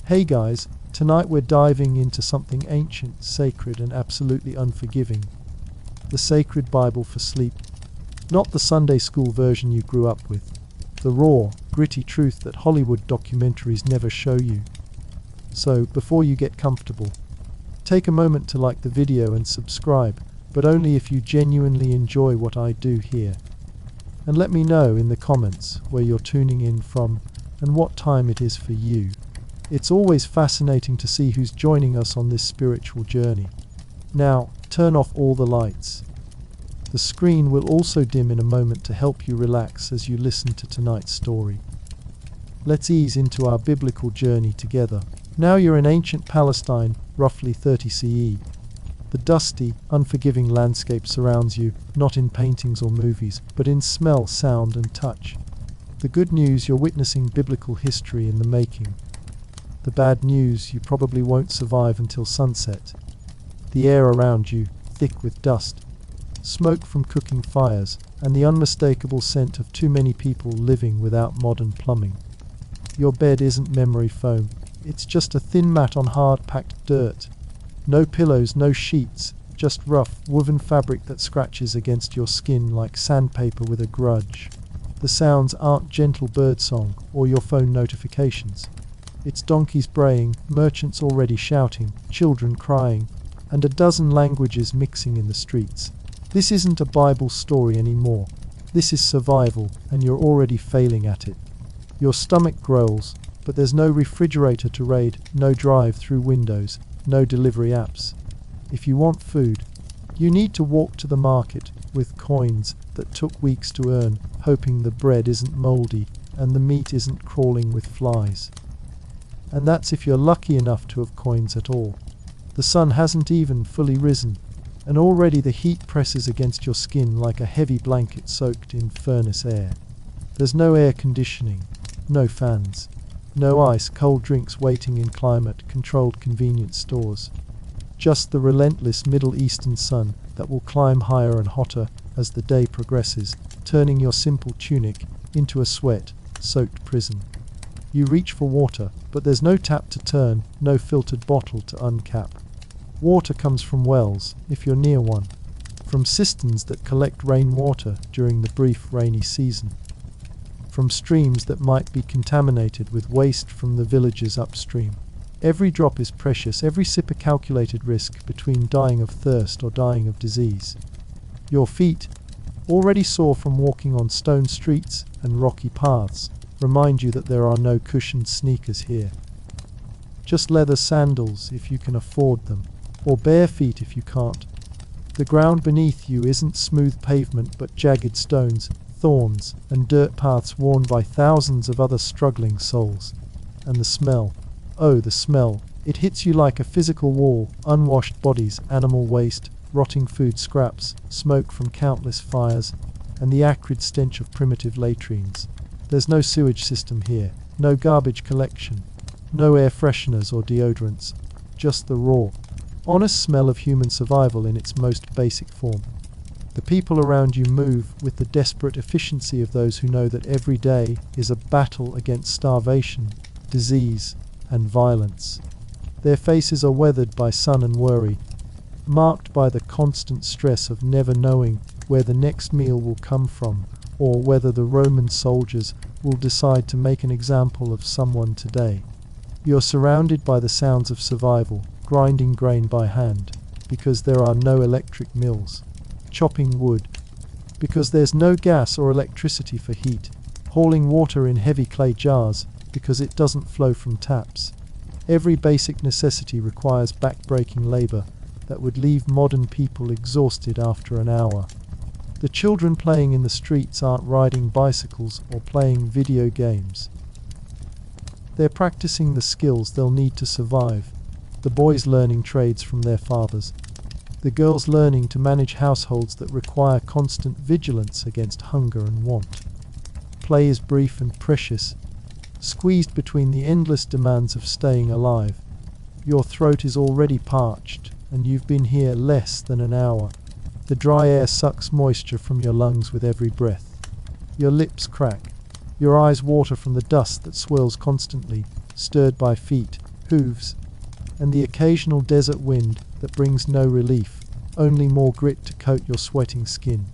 Hey guys, tonight we're diving into something ancient, sacred, and absolutely unforgiving. The sacred Bible for sleep. Not the Sunday school version you grew up with. The raw, gritty truth that Hollywood documentaries never show you. So, before you get comfortable, take a moment to like the video and subscribe, but only if you genuinely enjoy what I do here. And let me know in the comments where you're tuning in from and what time it is for you. It's always fascinating to see who's joining us on this spiritual journey. Now, turn off all the lights. The screen will also dim in a moment to help you relax as you listen to tonight's story. Let's ease into our biblical journey together. Now you're in ancient Palestine, roughly 30 CE. The dusty, unforgiving landscape surrounds you, not in paintings or movies, but in smell, sound, and touch. The good news, you're witnessing biblical history in the making. The bad news, you probably won't survive until sunset. The air around you, thick with dust, smoke from cooking fires, and the unmistakable scent of too many people living without modern plumbing. Your bed isn't memory foam, it's just a thin mat on hard-packed dirt. No pillows, no sheets, just rough, woven fabric that scratches against your skin like sandpaper with a grudge. The sounds aren't gentle birdsong or your phone notifications. It's donkeys braying, merchants already shouting, children crying, and a dozen languages mixing in the streets. This isn't a Bible story anymore. This is survival, and you're already failing at it. Your stomach growls, but there's no refrigerator to raid, no drive-through windows, no delivery apps. If you want food, you need to walk to the market with coins that took weeks to earn, hoping the bread isn't moldy and the meat isn't crawling with flies. And that's if you're lucky enough to have coins at all. The sun hasn't even fully risen, and already the heat presses against your skin like a heavy blanket soaked in furnace air. There's no air conditioning, no fans, no ice-cold drinks waiting in climate-controlled convenience stores. Just the relentless Middle Eastern sun that will climb higher and hotter as the day progresses, turning your simple tunic into a sweat-soaked prison. You reach for water, but there's no tap to turn, no filtered bottle to uncap. Water comes from wells, if you're near one, from cisterns that collect rainwater during the brief rainy season, from streams that might be contaminated with waste from the villages upstream. Every drop is precious, every sip a calculated risk between dying of thirst or dying of disease. Your feet, already sore from walking on stone streets and rocky paths, remind you that there are no cushioned sneakers here. Just leather sandals if you can afford them, or bare feet if you can't. The ground beneath you isn't smooth pavement but jagged stones, thorns, and dirt paths worn by thousands of other struggling souls. And the smell, oh the smell, it hits you like a physical wall, unwashed bodies, animal waste, rotting food scraps, smoke from countless fires, and the acrid stench of primitive latrines. There's no sewage system here, no garbage collection, no air fresheners or deodorants, just the raw, honest smell of human survival in its most basic form. The people around you move with the desperate efficiency of those who know that every day is a battle against starvation, disease, and violence. Their faces are weathered by sun and worry, marked by the constant stress of never knowing where the next meal will come from, or whether the Roman soldiers will decide to make an example of someone today. You're surrounded by the sounds of survival, grinding grain by hand, because there are no electric mills, chopping wood, because there's no gas or electricity for heat, hauling water in heavy clay jars, because it doesn't flow from taps. Every basic necessity requires back-breaking labor that would leave modern people exhausted after an hour. The children playing in the streets aren't riding bicycles or playing video games. They're practicing the skills they'll need to survive. The boys learning trades from their fathers. The girls learning to manage households that require constant vigilance against hunger and want. Play is brief and precious, squeezed between the endless demands of staying alive. Your throat is already parched, and you've been here less than an hour. The dry air sucks moisture from your lungs with every breath. Your lips crack. Your eyes water from the dust that swirls constantly, stirred by feet, hooves, and the occasional desert wind that brings no relief, only more grit to coat your sweating skin.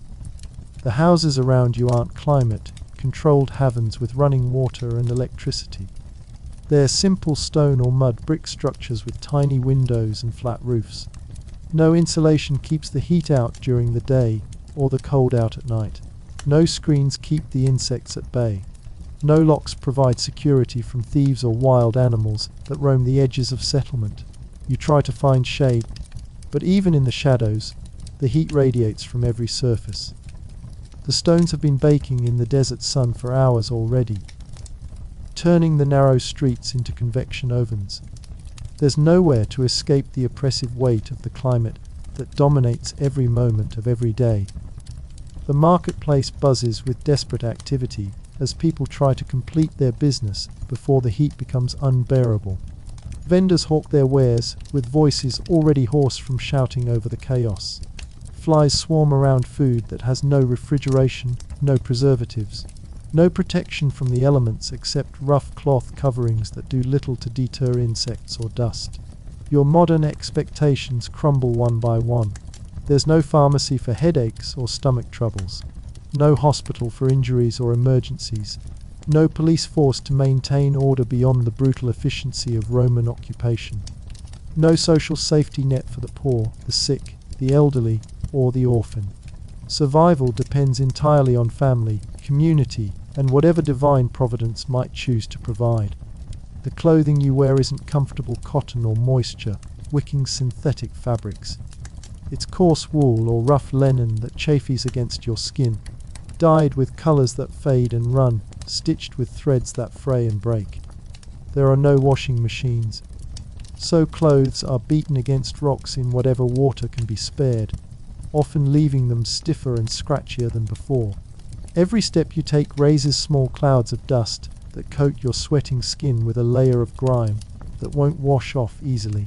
The houses around you aren't climate-controlled havens with running water and electricity. They're simple stone or mud brick structures with tiny windows and flat roofs. No insulation keeps the heat out during the day or the cold out at night. No screens keep the insects at bay. No locks provide security from thieves or wild animals that roam the edges of settlement. You try to find shade, but even in the shadows, the heat radiates from every surface. The stones have been baking in the desert sun for hours already, turning the narrow streets into convection ovens. There's nowhere to escape the oppressive weight of the climate that dominates every moment of every day. The marketplace buzzes with desperate activity as people try to complete their business before the heat becomes unbearable. Vendors hawk their wares with voices already hoarse from shouting over the chaos. Flies swarm around food that has no refrigeration, no preservatives, no protection from the elements except rough cloth coverings that do little to deter insects or dust. Your modern expectations crumble one by one. There's no pharmacy for headaches or stomach troubles, no hospital for injuries or emergencies, no police force to maintain order beyond the brutal efficiency of Roman occupation, no social safety net for the poor, the sick, the elderly, or the orphan. Survival depends entirely on family, community, and whatever divine providence might choose to provide. The clothing you wear isn't comfortable cotton or moisture-wicking synthetic fabrics. It's coarse wool or rough linen that chafes against your skin, dyed with colors that fade and run, stitched with threads that fray and break. There are no washing machines, so clothes are beaten against rocks in whatever water can be spared, often leaving them stiffer and scratchier than before. Every step you take raises small clouds of dust that coat your sweating skin with a layer of grime that won't wash off easily.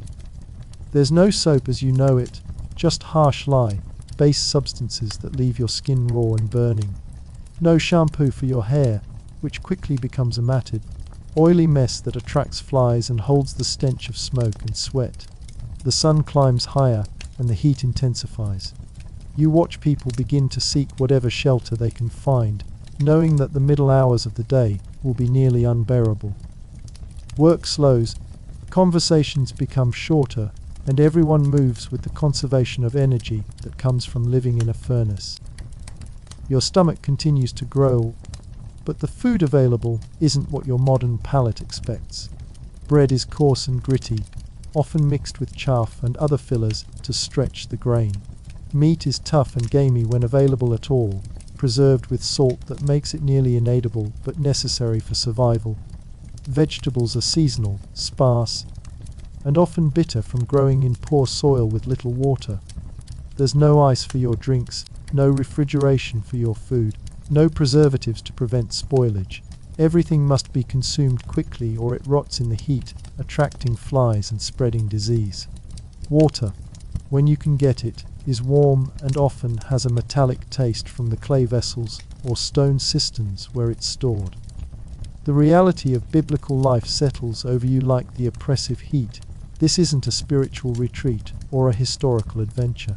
There's no soap as you know it, just harsh lye, base substances that leave your skin raw and burning. No shampoo for your hair, which quickly becomes a matted, oily mess that attracts flies and holds the stench of smoke and sweat. The sun climbs higher and the heat intensifies. You watch people begin to seek whatever shelter they can find, knowing that the middle hours of the day will be nearly unbearable. Work slows, conversations become shorter, and everyone moves with the conservation of energy that comes from living in a furnace. Your stomach continues to grow, but the food available isn't what your modern palate expects. Bread is coarse and gritty, often mixed with chaff and other fillers to stretch the grain. Meat is tough and gamey when available at all, preserved with salt that makes it nearly inedible but necessary for survival. Vegetables are seasonal, sparse, and often bitter from growing in poor soil with little water. There's no ice for your drinks, no refrigeration for your food, no preservatives to prevent spoilage. Everything must be consumed quickly or it rots in the heat, attracting flies and spreading disease. Water, when you can get it, is warm and often has a metallic taste from the clay vessels or stone cisterns where it's stored. The reality of biblical life settles over you like the oppressive heat. This isn't a spiritual retreat or a historical adventure.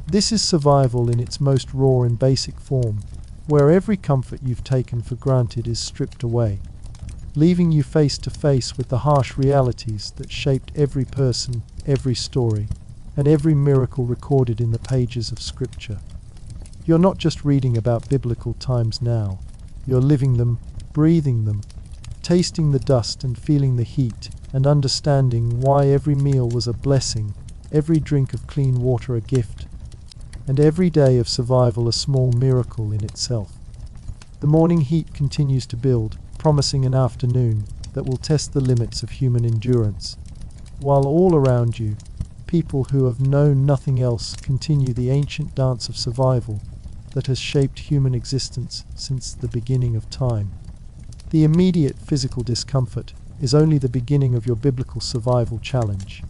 This is survival in its most raw and basic form, where every comfort you've taken for granted is stripped away, leaving you face to face with the harsh realities that shaped every person, every story, and every miracle recorded in the pages of Scripture. You're not just reading about biblical times now, you're living them, breathing them, tasting the dust and feeling the heat, and understanding why every meal was a blessing, every drink of clean water a gift, and every day of survival a small miracle in itself. The morning heat continues to build, promising an afternoon that will test the limits of human endurance, while all around you, people who have known nothing else continue the ancient dance of survival that has shaped human existence since the beginning of time. The immediate physical discomfort is only the beginning of your biblical survival challenge.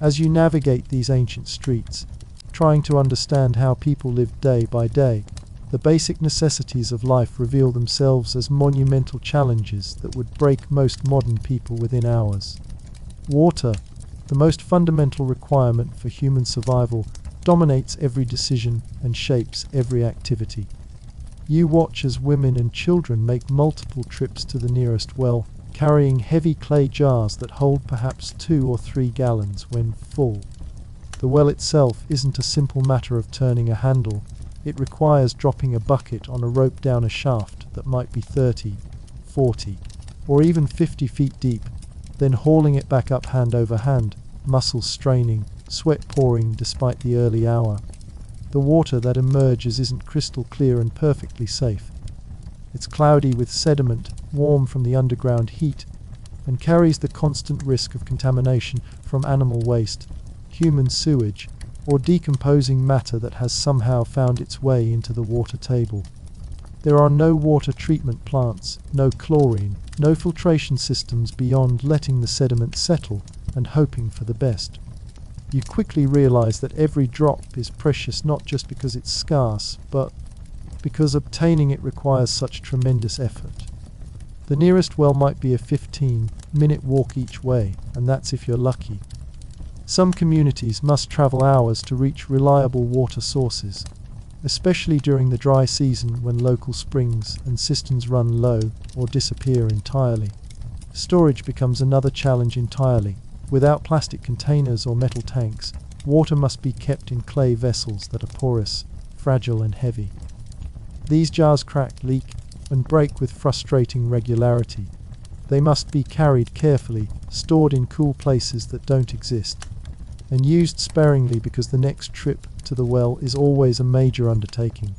As you navigate these ancient streets, trying to understand how people lived day by day, the basic necessities of life reveal themselves as monumental challenges that would break most modern people within hours. Water, the most fundamental requirement for human survival, dominates every decision and shapes every activity. You watch as women and children make multiple trips to the nearest well, carrying heavy clay jars that hold perhaps 2 or 3 gallons when full. The well itself isn't a simple matter of turning a handle. It requires dropping a bucket on a rope down a shaft that might be 30, 40, or even 50 feet deep, then hauling it back up hand over hand, muscles straining, sweat pouring despite the early hour. The water that emerges isn't crystal clear and perfectly safe. It's cloudy with sediment, warm from the underground heat, and carries the constant risk of contamination from animal waste, human sewage, or decomposing matter that has somehow found its way into the water table. There are no water treatment plants, no chlorine, no filtration systems beyond letting the sediment settle and hoping for the best. You quickly realize that every drop is precious not just because it's scarce, but because obtaining it requires such tremendous effort. The nearest well might be a 15-minute walk each way, and that's if you're lucky. Some communities must travel hours to reach reliable water sources, especially during the dry season when local springs and cisterns run low or disappear entirely. Storage becomes another challenge entirely. Without plastic containers or metal tanks, water must be kept in clay vessels that are porous, fragile and heavy. These jars crack, leak, and break with frustrating regularity. They must be carried carefully, stored in cool places that don't exist, and used sparingly because the next trip to the well is always a major undertaking.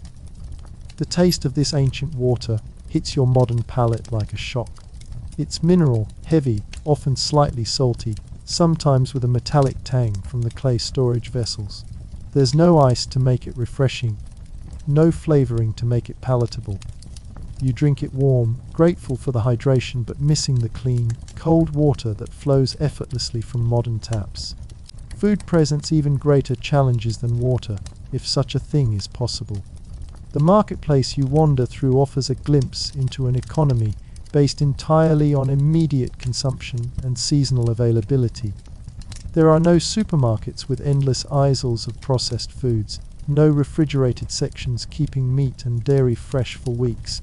The taste of this ancient water hits your modern palate like a shock. It's mineral, heavy, often slightly salty, sometimes with a metallic tang from the clay storage vessels. There's no ice to make it refreshing, no flavoring to make it palatable. You drink it warm, grateful for the hydration but missing the clean, cold water that flows effortlessly from modern taps. Food presents even greater challenges than water, if such a thing is possible. The marketplace you wander through offers a glimpse into an economy based entirely on immediate consumption and seasonal availability. There are no supermarkets with endless aisles of processed foods, no refrigerated sections keeping meat and dairy fresh for weeks,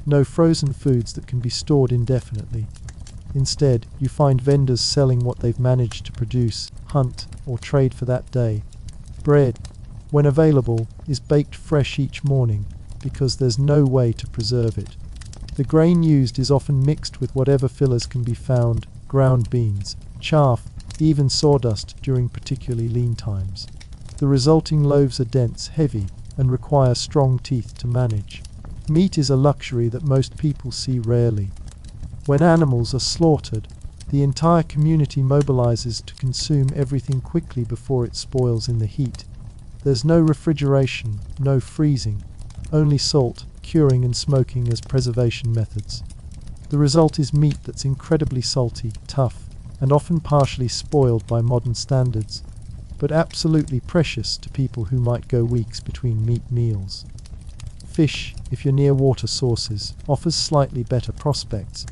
no frozen foods that can be stored indefinitely. Instead, you find vendors selling what they've managed to produce, hunt, or trade for that day. Bread, when available, is baked fresh each morning because there's no way to preserve it. The grain used is often mixed with whatever fillers can be found, ground beans, chaff, even sawdust during particularly lean times. The resulting loaves are dense, heavy, and require strong teeth to manage. Meat is a luxury that most people see rarely. When animals are slaughtered, the entire community mobilizes to consume everything quickly before it spoils in the heat. There's no refrigeration, no freezing, only salt, curing and smoking as preservation methods. The result is meat that's incredibly salty, tough, and often partially spoiled by modern standards, but absolutely precious to people who might go weeks between meat meals. Fish, if you're near water sources, offers slightly better prospects,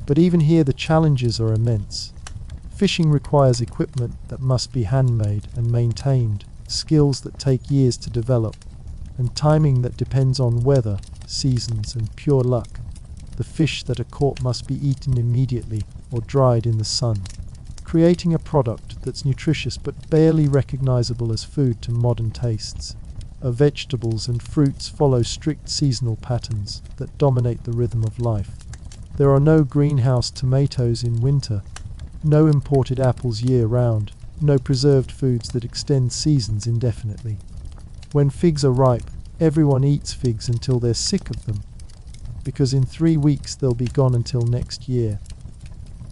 but even here the challenges are immense. Fishing requires equipment that must be handmade and maintained, skills that take years to develop, and timing that depends on weather, seasons, and pure luck. The fish that are caught must be eaten immediately or dried in the sun, creating a product that's nutritious but barely recognizable as food to modern tastes. Vegetables and fruits follow strict seasonal patterns that dominate the rhythm of life. There are no greenhouse tomatoes in winter, no imported apples year-round, no preserved foods that extend seasons indefinitely. When figs are ripe, everyone eats figs until they're sick of them, because in 3 weeks they'll be gone until next year.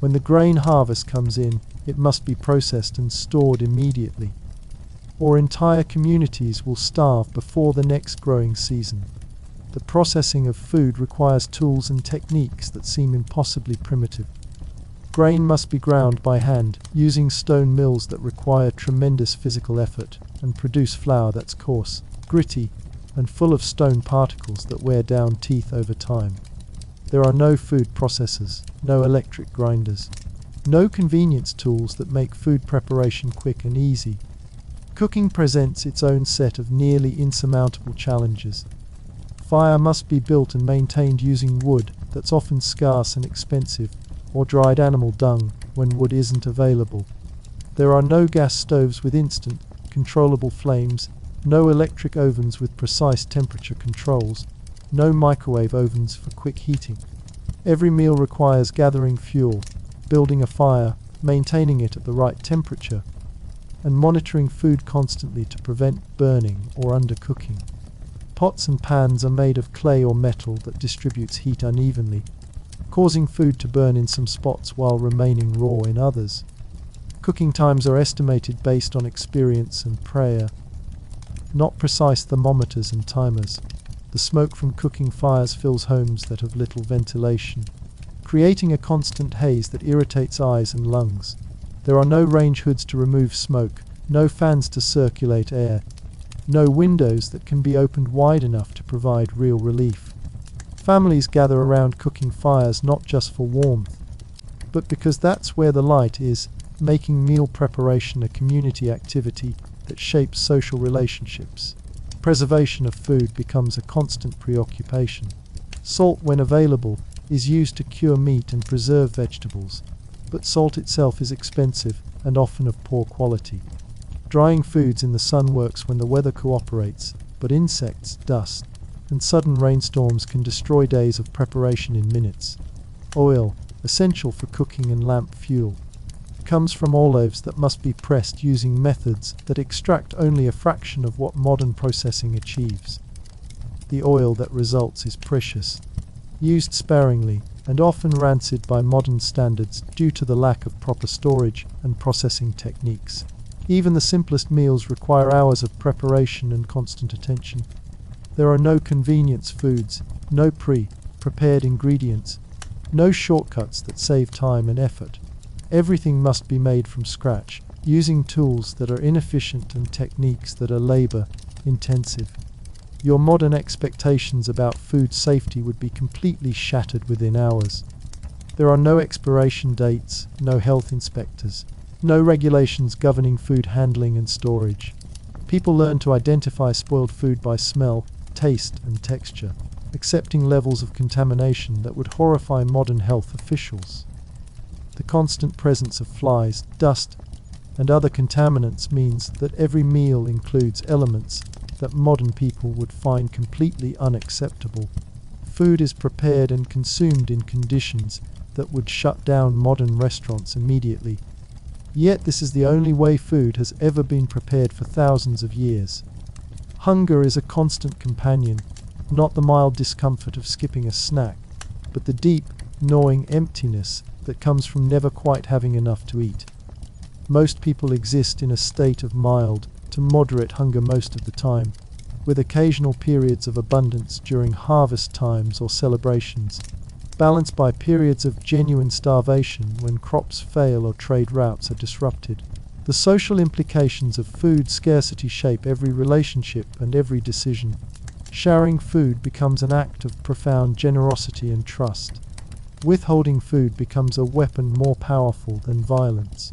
When the grain harvest comes in, it must be processed and stored immediately, or entire communities will starve before the next growing season. The processing of food requires tools and techniques that seem impossibly primitive. Grain must be ground by hand, using stone mills that require tremendous physical effort and produce flour that's coarse, gritty, and full of stone particles that wear down teeth over time. There are no food processors, no electric grinders, No convenience tools that make food preparation quick and easy. Cooking presents its own set of nearly insurmountable challenges. Fire must be built and maintained using wood that's often scarce and expensive, or dried animal dung when wood isn't available. There are no gas stoves with instant, controllable flames, no electric ovens with precise temperature controls, no microwave ovens for quick heating. Every meal requires gathering fuel, building a fire, maintaining it at the right temperature, and monitoring food constantly to prevent burning or undercooking. Pots and pans are made of clay or metal that distributes heat unevenly, causing food to burn in some spots while remaining raw in others. Cooking times are estimated based on experience and prayer, not precise thermometers and timers. The smoke from cooking fires fills homes that have little ventilation, creating a constant haze that irritates eyes and lungs. There are no range hoods to remove smoke, no fans to circulate air, no windows that can be opened wide enough to provide real relief. Families gather around cooking fires not just for warmth, but because that's where the light is, making meal preparation a community activity that shapes social relationships. Preservation of food becomes a constant preoccupation. Salt, when available, is used to cure meat and preserve vegetables, but salt itself is expensive and often of poor quality. Drying foods in the sun works when the weather cooperates, but insects, dust, and sudden rainstorms can destroy days of preparation in minutes. Oil, essential for cooking and lamp fuel, comes from olives that must be pressed using methods that extract only a fraction of what modern processing achieves. The oil that results is precious, used sparingly, and often rancid by modern standards due to the lack of proper storage and processing techniques. Even the simplest meals require hours of preparation and constant attention. There are no convenience foods, no pre-prepared ingredients, no shortcuts that save time and effort. Everything must be made from scratch, using tools that are inefficient and techniques that are labor-intensive. Your modern expectations about food safety would be completely shattered within hours. There are no expiration dates, no health inspectors, no regulations governing food handling and storage. People learn to identify spoiled food by smell, taste, and texture, accepting levels of contamination that would horrify modern health officials. The constant presence of flies, dust, and other contaminants means that every meal includes elements that modern people would find completely unacceptable. Food is prepared and consumed in conditions that would shut down modern restaurants immediately. Yet this is the only way food has ever been prepared for thousands of years. Hunger is a constant companion, not the mild discomfort of skipping a snack, but the deep, gnawing emptiness that comes from never quite having enough to eat. Most people exist in a state of mild to moderate hunger most of the time, with occasional periods of abundance during harvest times or celebrations, balanced by periods of genuine starvation when crops fail or trade routes are disrupted. The social implications of food scarcity shape every relationship and every decision. Sharing food becomes an act of profound generosity and trust. Withholding food becomes a weapon more powerful than violence.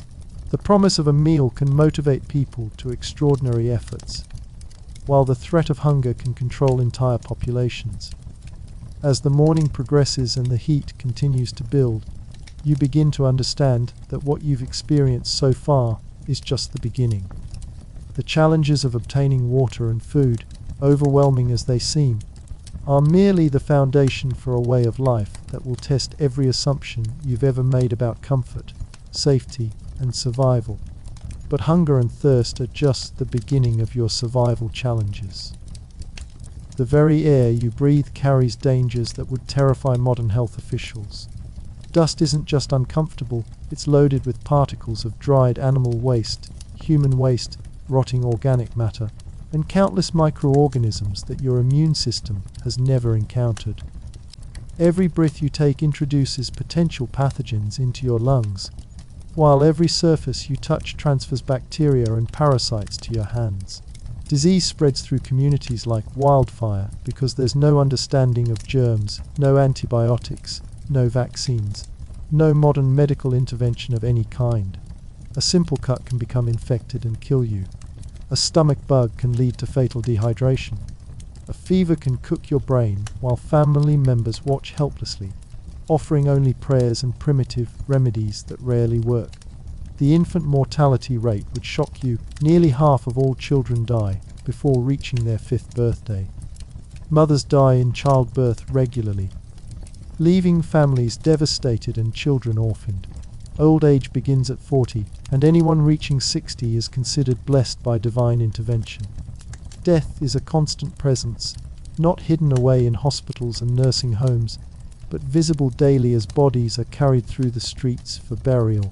The promise of a meal can motivate people to extraordinary efforts, while the threat of hunger can control entire populations. As the morning progresses and the heat continues to build, you begin to understand that what you've experienced so far is just the beginning. The challenges of obtaining water and food, overwhelming as they seem, are merely the foundation for a way of life that will test every assumption you've ever made about comfort, safety, and survival. But hunger and thirst are just the beginning of your survival challenges. The very air you breathe carries dangers that would terrify modern health officials. Dust isn't just uncomfortable, it's loaded with particles of dried animal waste, human waste, rotting organic matter, and countless microorganisms that your immune system has never encountered. Every breath you take introduces potential pathogens into your lungs, while every surface you touch transfers bacteria and parasites to your hands. Disease spreads through communities like wildfire because there's no understanding of germs, no antibiotics, no vaccines. No modern medical intervention of any kind. A simple cut can become infected and kill you. A stomach bug can lead to fatal dehydration. A fever can cook your brain while family members watch helplessly, offering only prayers and primitive remedies that rarely work. The infant mortality rate would shock you. Nearly half of all children die before reaching their 5th birthday. Mothers die in childbirth regularly, leaving families devastated and children orphaned. Old age begins at 40, and anyone reaching 60 is considered blessed by divine intervention. Death is a constant presence, not hidden away in hospitals and nursing homes, but visible daily as bodies are carried through the streets for burial.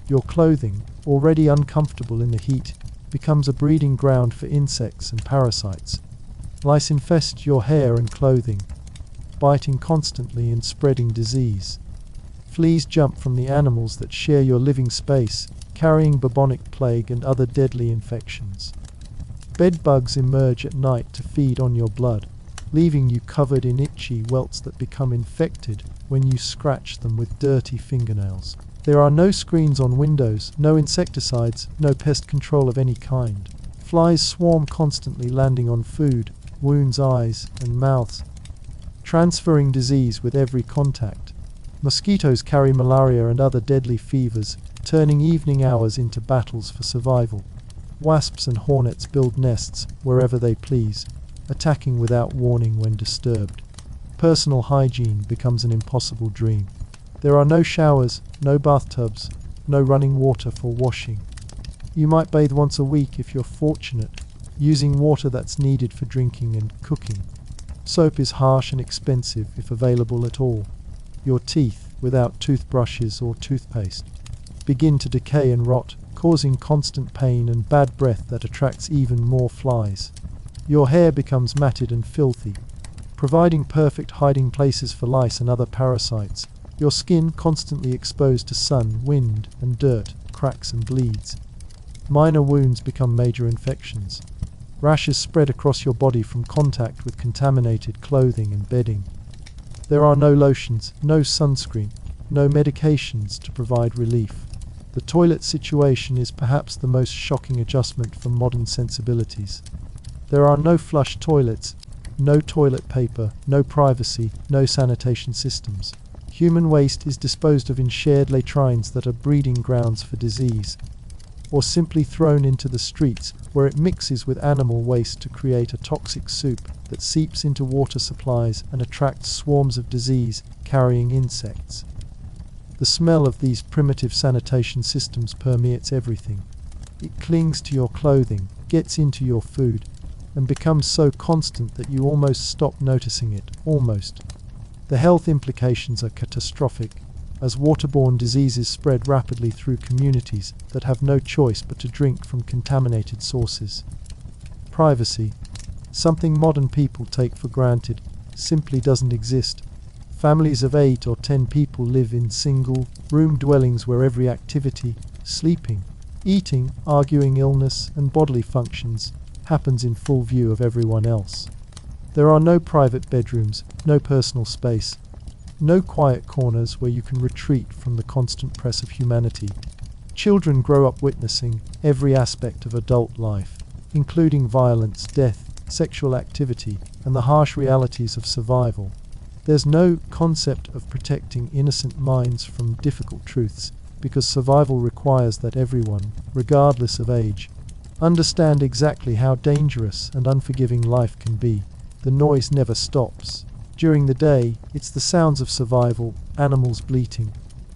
Your clothing, already uncomfortable in the heat, becomes a breeding ground for insects and parasites. Lice infest your hair and clothing, biting constantly and spreading disease. Fleas jump from the animals that share your living space, carrying bubonic plague and other deadly infections. Bed bugs emerge at night to feed on your blood, leaving you covered in itchy welts that become infected when you scratch them with dirty fingernails. There are no screens on windows, no insecticides, no pest control of any kind. Flies swarm constantly, landing on food, wounds, eyes, and mouths, transferring disease with every contact. Mosquitoes carry malaria and other deadly fevers, turning evening hours into battles for survival. Wasps and hornets build nests wherever they please, attacking without warning when disturbed. Personal hygiene becomes an impossible dream. There are no showers, no bathtubs, no running water for washing. You might bathe once a week if you're fortunate, using water that's needed for drinking and cooking. Soap is harsh and expensive if available at all. Your teeth, without toothbrushes or toothpaste, begin to decay and rot, causing constant pain and bad breath that attracts even more flies. Your hair becomes matted and filthy, providing perfect hiding places for lice and other parasites. Your skin, constantly exposed to sun, wind, and dirt, cracks and bleeds. Minor wounds become major infections. Rashes spread across your body from contact with contaminated clothing and bedding. There are no lotions, no sunscreen, no medications to provide relief. The toilet situation is perhaps the most shocking adjustment for modern sensibilities. There are no flush toilets, no toilet paper, no privacy, no sanitation systems. Human waste is disposed of in shared latrines that are breeding grounds for disease, or simply thrown into the streets where it mixes with animal waste to create a toxic soup that seeps into water supplies and attracts swarms of disease-carrying insects. The smell of these primitive sanitation systems permeates everything. It clings to your clothing, gets into your food, and becomes so constant that you almost stop noticing it, almost. The health implications are catastrophic, as waterborne diseases spread rapidly through communities that have no choice but to drink from contaminated sources. Privacy, something modern people take for granted, simply doesn't exist. Families of 8 or 10 people live in single-room dwellings where every activity, sleeping, eating, arguing, illness, and bodily functions happens in full view of everyone else. There are no private bedrooms, no personal space, no quiet corners where you can retreat from the constant press of humanity. Children grow up witnessing every aspect of adult life, including violence, death, sexual activity, and the harsh realities of survival. There's no concept of protecting innocent minds from difficult truths, because survival requires that everyone, regardless of age, understand exactly how dangerous and unforgiving life can be. The noise never stops. During the day, it's the sounds of survival, animals bleating,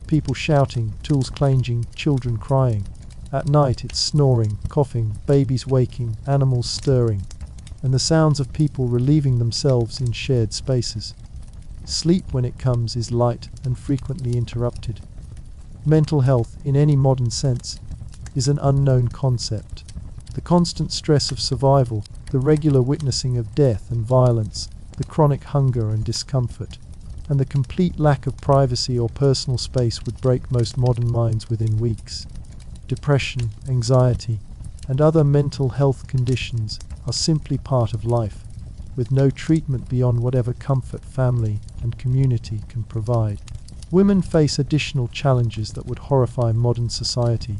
people shouting, tools clanging, children crying. At night, it's snoring, coughing, babies waking, animals stirring, and the sounds of people relieving themselves in shared spaces. Sleep, when it comes, is light and frequently interrupted. Mental health, in any modern sense, is an unknown concept. The constant stress of survival, the regular witnessing of death and violence, the chronic hunger and discomfort, and the complete lack of privacy or personal space would break most modern minds within weeks. Depression, anxiety, and other mental health conditions are simply part of life, with no treatment beyond whatever comfort family and community can provide. Women face additional challenges that would horrify modern society.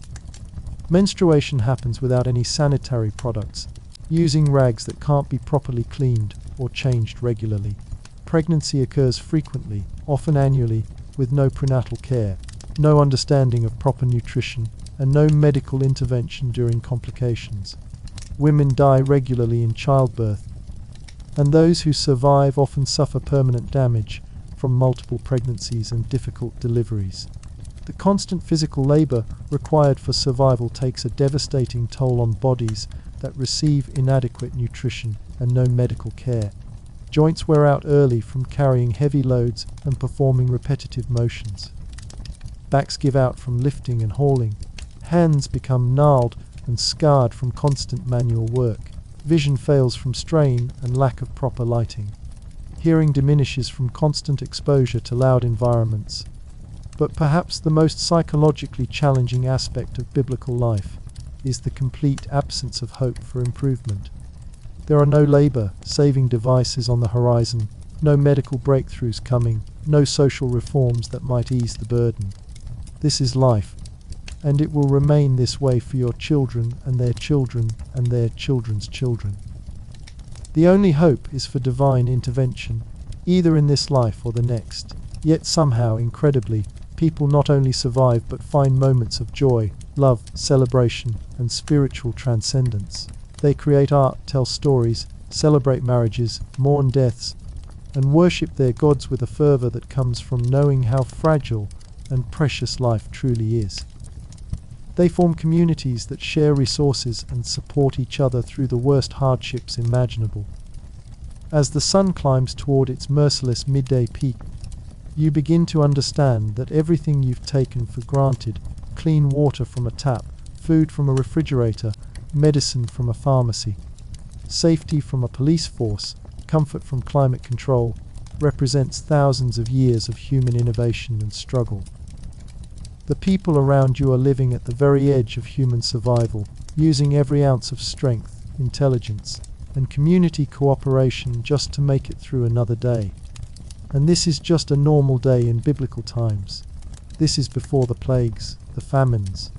Menstruation happens without any sanitary products, using rags that can't be properly cleaned or changed regularly. Pregnancy occurs frequently, often annually, with no prenatal care, no understanding of proper nutrition, and no medical intervention during complications. Women die regularly in childbirth, and those who survive often suffer permanent damage from multiple pregnancies and difficult deliveries. The constant physical labor required for survival takes a devastating toll on bodies that receive inadequate nutrition and no medical care. Joints wear out early from carrying heavy loads and performing repetitive motions. Backs give out from lifting and hauling. Hands become gnarled and scarred from constant manual work. Vision fails from strain and lack of proper lighting. Hearing diminishes from constant exposure to loud environments. But perhaps the most psychologically challenging aspect of biblical life is the complete absence of hope for improvement. There are no labor-saving devices on the horizon, no medical breakthroughs coming, no social reforms that might ease the burden. This is life, and it will remain this way for your children and their children and their children's children. The only hope is for divine intervention, either in this life or the next. Yet somehow, incredibly, people not only survive but find moments of joy, love, celebration, and spiritual transcendence. They create art, tell stories, celebrate marriages, mourn deaths, and worship their gods with a fervor that comes from knowing how fragile and precious life truly is. They form communities that share resources and support each other through the worst hardships imaginable. As the sun climbs toward its merciless midday peak, you begin to understand that everything you've taken for granted, clean water from a tap, food from a refrigerator, medicine from a pharmacy, safety from a police force, comfort from climate control, represents thousands of years of human innovation and struggle. The people around you are living at the very edge of human survival, using every ounce of strength, intelligence, and community cooperation just to make it through another day. And this is just a normal day in biblical times. This is before the plagues, the famines,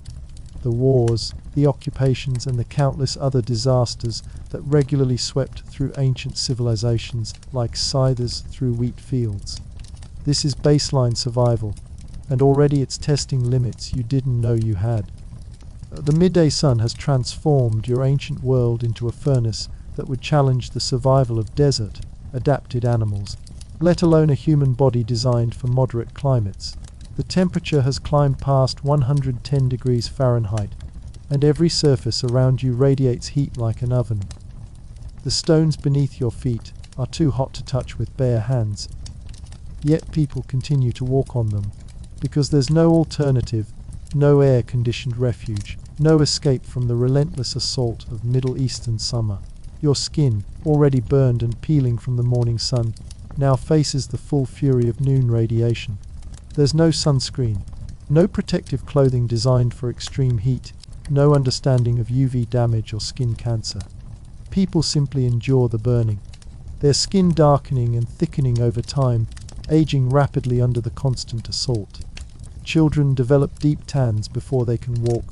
the wars, the occupations, and the countless other disasters that regularly swept through ancient civilizations like scythes through wheat fields. This is baseline survival, and already it's testing limits you didn't know you had. The midday sun has transformed your ancient world into a furnace that would challenge the survival of desert, adapted animals, let alone a human body designed for moderate climates. The temperature has climbed past 110 degrees Fahrenheit, and every surface around you radiates heat like an oven. The stones beneath your feet are too hot to touch with bare hands, yet people continue to walk on them, because there's no alternative, no air-conditioned refuge, no escape from the relentless assault of Middle Eastern summer. Your skin, already burned and peeling from the morning sun, now faces the full fury of noon radiation. There's no sunscreen, no protective clothing designed for extreme heat, no understanding of UV damage or skin cancer. People simply endure the burning, their skin darkening and thickening over time, aging rapidly under the constant assault. Children develop deep tans before they can walk,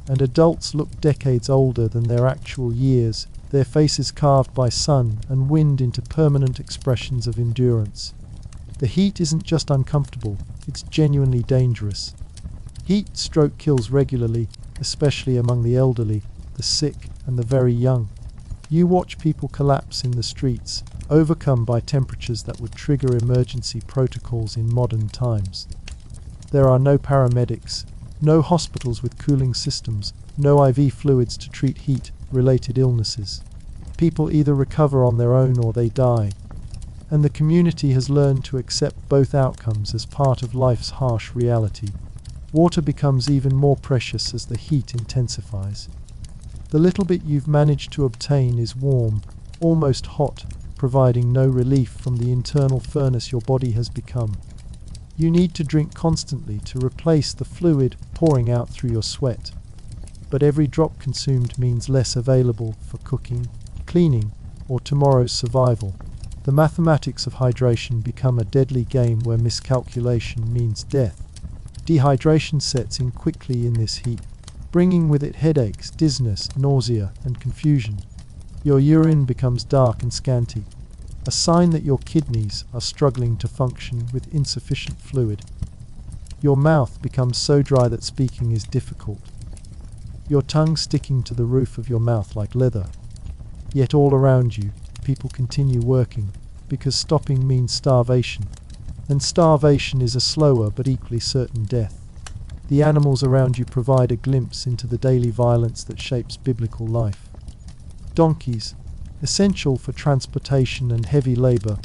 and adults look decades older than their actual years, their faces carved by sun and wind into permanent expressions of endurance. The heat isn't just uncomfortable, it's genuinely dangerous. Heat stroke kills regularly, especially among the elderly, the sick, and the very young. You watch people collapse in the streets, overcome by temperatures that would trigger emergency protocols in modern times. There are no paramedics, no hospitals with cooling systems, no IV fluids to treat heat-related illnesses. People either recover on their own or they die, and the community has learned to accept both outcomes as part of life's harsh reality. Water becomes even more precious as the heat intensifies. The little bit you've managed to obtain is warm, almost hot, providing no relief from the internal furnace your body has become. You need to drink constantly to replace the fluid pouring out through your sweat. But every drop consumed means less available for cooking, cleaning, or tomorrow's survival. The The mathematics of hydration become a deadly game where miscalculation means death. Dehydration sets in quickly in this heat, bringing with it headaches, dizziness, nausea, and confusion. Your urine becomes dark and scanty, a sign that your kidneys are struggling to function with insufficient fluid. Your mouth becomes so dry that speaking is difficult, your tongue sticking to the roof of your mouth like leather. Yet all around you, people continue working, because stopping means starvation, and starvation is a slower but equally certain death. The animals around you provide a glimpse into the daily violence that shapes biblical life. Donkeys, essential for transportation and heavy labor,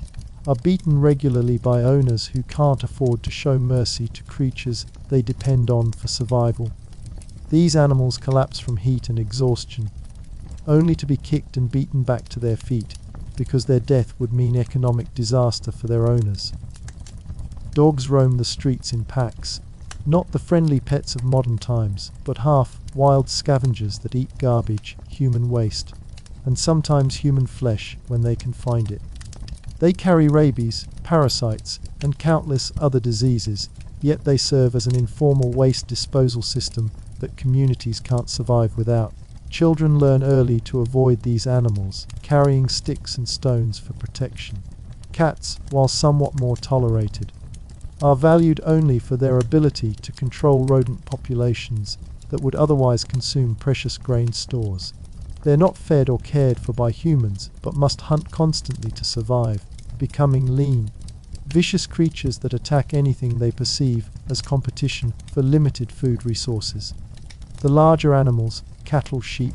are beaten regularly by owners who can't afford to show mercy to creatures they depend on for survival. These animals collapse from heat and exhaustion, only to be kicked and beaten back to their feet, because their death would mean economic disaster for their owners. Dogs roam the streets in packs, not the friendly pets of modern times, but half-wild scavengers that eat garbage, human waste, and sometimes human flesh when they can find it. They carry rabies, parasites, and countless other diseases, yet they serve as an informal waste disposal system that communities can't survive without. Children learn early to avoid these animals, carrying sticks and stones for protection. Cats, while somewhat more tolerated, are valued only for their ability to control rodent populations that would otherwise consume precious grain stores. They're not fed or cared for by humans, but must hunt constantly to survive, becoming lean, vicious creatures that attack anything they perceive as competition for limited food resources. The larger animals, cattle, sheep,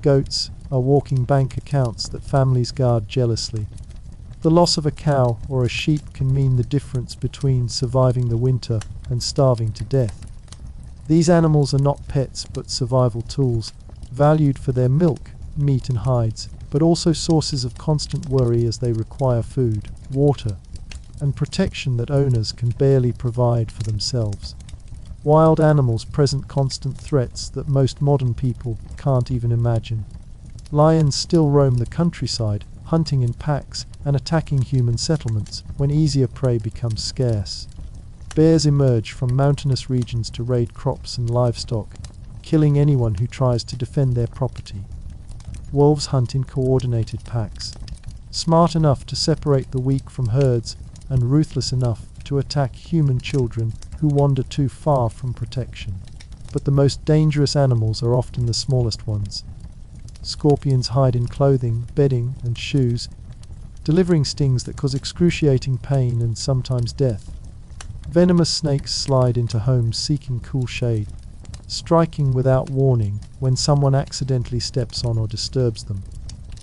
goats, are walking bank accounts that families guard jealously. The loss of a cow or a sheep can mean the difference between surviving the winter and starving to death. These animals are not pets but survival tools, valued for their milk, meat and hides, but also sources of constant worry as they require food, water, and protection that owners can barely provide for themselves. Wild animals present constant threats that most modern people can't even imagine. Lions still roam the countryside, hunting in packs and attacking human settlements when easier prey becomes scarce. Bears emerge from mountainous regions to raid crops and livestock, killing anyone who tries to defend their property. Wolves hunt in coordinated packs, smart enough to separate the weak from herds and ruthless enough to attack human children who wander too far from protection. But the most dangerous animals are often the smallest ones. Scorpions hide in clothing, bedding, and shoes, delivering stings that cause excruciating pain and sometimes death. Venomous snakes slide into homes seeking cool shade, striking without warning when someone accidentally steps on or disturbs them.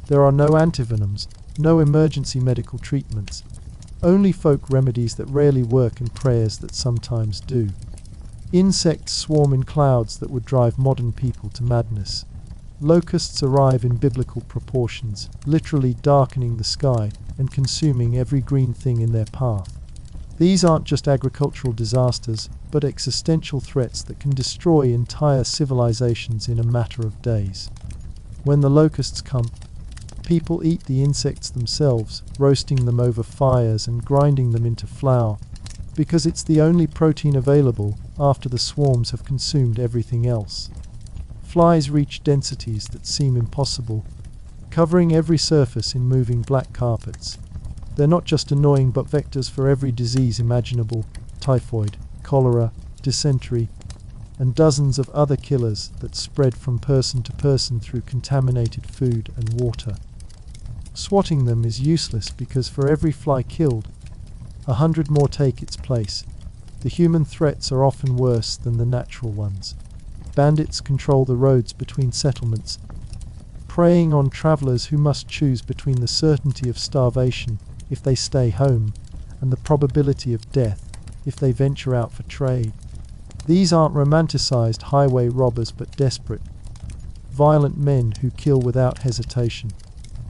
There are no antivenoms, no emergency medical treatments, only folk remedies that rarely work and prayers that sometimes do. Insects swarm in clouds that would drive modern people to madness. Locusts arrive in biblical proportions, literally darkening the sky and consuming every green thing in their path. These aren't just agricultural disasters, but existential threats that can destroy entire civilizations in a matter of days. When the locusts come, people eat the insects themselves, roasting them over fires and grinding them into flour, because it's the only protein available after the swarms have consumed everything else. Flies reach densities that seem impossible, covering every surface in moving black carpets. They're not just annoying but vectors for every disease imaginable: typhoid, cholera, dysentery, and dozens of other killers that spread from person to person through contaminated food and water. Swatting them is useless because for every fly killed, 100 more take its place. The human threats are often worse than the natural ones. Bandits control the roads between settlements, preying on travelers who must choose between the certainty of starvation if they stay home and the probability of death if they venture out for trade. These aren't romanticized highway robbers but desperate, violent men who kill without hesitation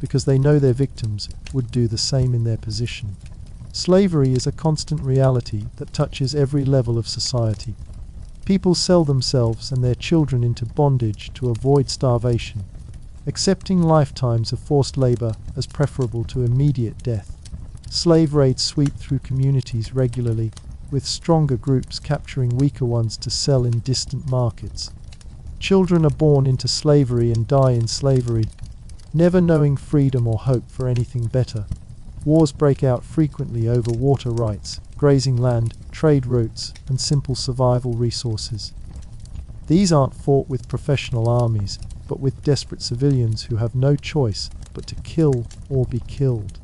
because they know their victims would do the same in their position. Slavery is a constant reality that touches every level of society. People sell themselves and their children into bondage to avoid starvation, accepting lifetimes of forced labor as preferable to immediate death. Slave raids sweep through communities regularly, with stronger groups capturing weaker ones to sell in distant markets. Children are born into slavery and die in slavery, never knowing freedom or hope for anything better. Wars break out frequently over water rights, grazing land, trade routes, and simple survival resources. These aren't fought with professional armies, but with desperate civilians who have no choice but to kill or be killed.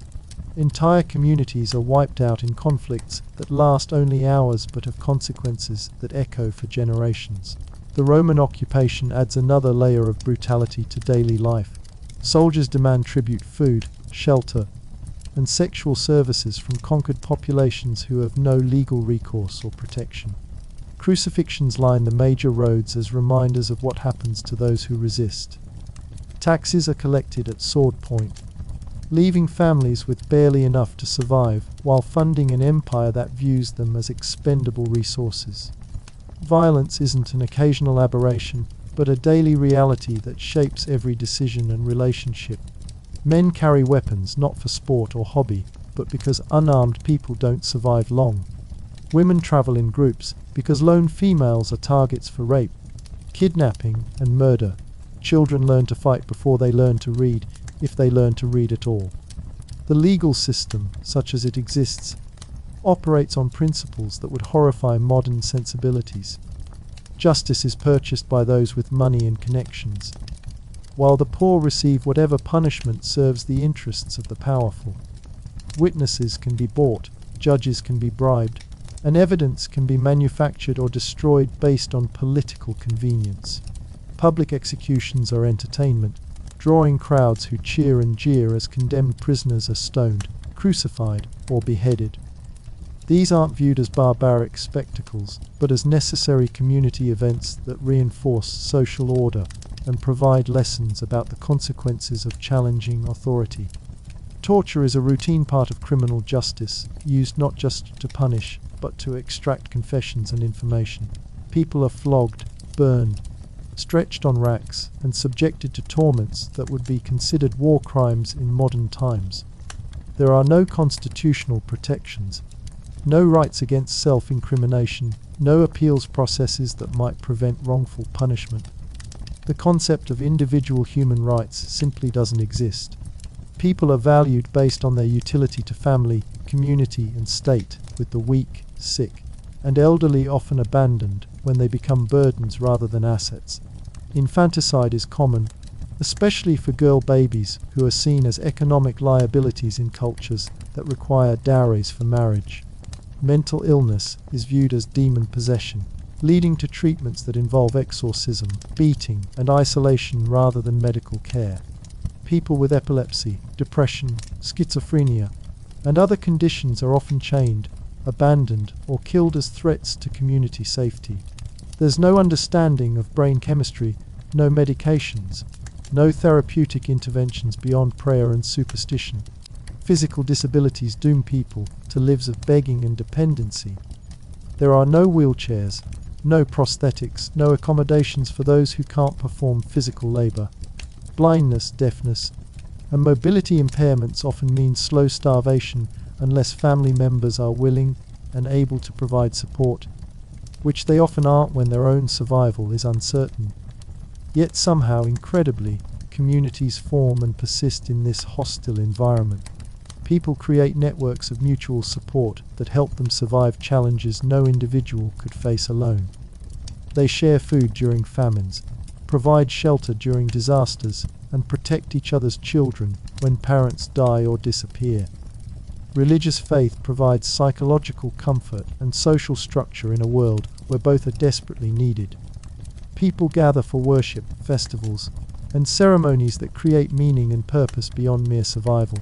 Entire communities are wiped out in conflicts that last only hours but have consequences that echo for generations. The Roman occupation adds another layer of brutality to daily life. Soldiers demand tribute, food, shelter, and sexual services from conquered populations who have no legal recourse or protection. Crucifixions line the major roads as reminders of what happens to those who resist. Taxes are collected at sword point, leaving families with barely enough to survive while funding an empire that views them as expendable resources. Violence isn't an occasional aberration, but a daily reality that shapes every decision and relationship. Men carry weapons not for sport or hobby, but because unarmed people don't survive long. Women travel in groups because lone females are targets for rape, kidnapping, and murder. Children learn to fight before they learn to read, if they learn to read at all. The legal system, such as it exists, operates on principles that would horrify modern sensibilities. Justice is purchased by those with money and connections, while the poor receive whatever punishment serves the interests of the powerful. Witnesses can be bought, judges can be bribed, and evidence can be manufactured or destroyed based on political convenience. Public executions are entertainment, drawing crowds who cheer and jeer as condemned prisoners are stoned, crucified, or beheaded. These aren't viewed as barbaric spectacles, but as necessary community events that reinforce social order and provide lessons about the consequences of challenging authority. Torture is a routine part of criminal justice, used not just to punish, but to extract confessions and information. People are flogged, burned, stretched on racks, and subjected to torments that would be considered war crimes in modern times. There are no constitutional protections, no rights against self-incrimination, no appeals processes that might prevent wrongful punishment. The concept of individual human rights simply doesn't exist. People are valued based on their utility to family, community, and state, with the weak, sick, and elderly often abandoned when they become burdens rather than assets. Infanticide is common, especially for girl babies who are seen as economic liabilities in cultures that require dowries for marriage. Mental illness is viewed as demon possession, leading to treatments that involve exorcism, beating, and isolation rather than medical care. People with epilepsy, depression, schizophrenia, and other conditions are often chained, abandoned, or killed as threats to community safety. There's no understanding of brain chemistry, no medications, no therapeutic interventions beyond prayer and superstition. Physical disabilities doom people to lives of begging and dependency. There are no wheelchairs, no prosthetics, no accommodations for those who can't perform physical labor. Blindness, deafness, and mobility impairments often mean slow starvation unless family members are willing and able to provide support, which they often aren't when their own survival is uncertain. Yet somehow, incredibly, communities form and persist in this hostile environment. People create networks of mutual support that help them survive challenges no individual could face alone. They share food during famines, provide shelter during disasters, and protect each other's children when parents die or disappear. Religious faith provides psychological comfort and social structure in a world where both are desperately needed. People gather for worship, festivals, and ceremonies that create meaning and purpose beyond mere survival.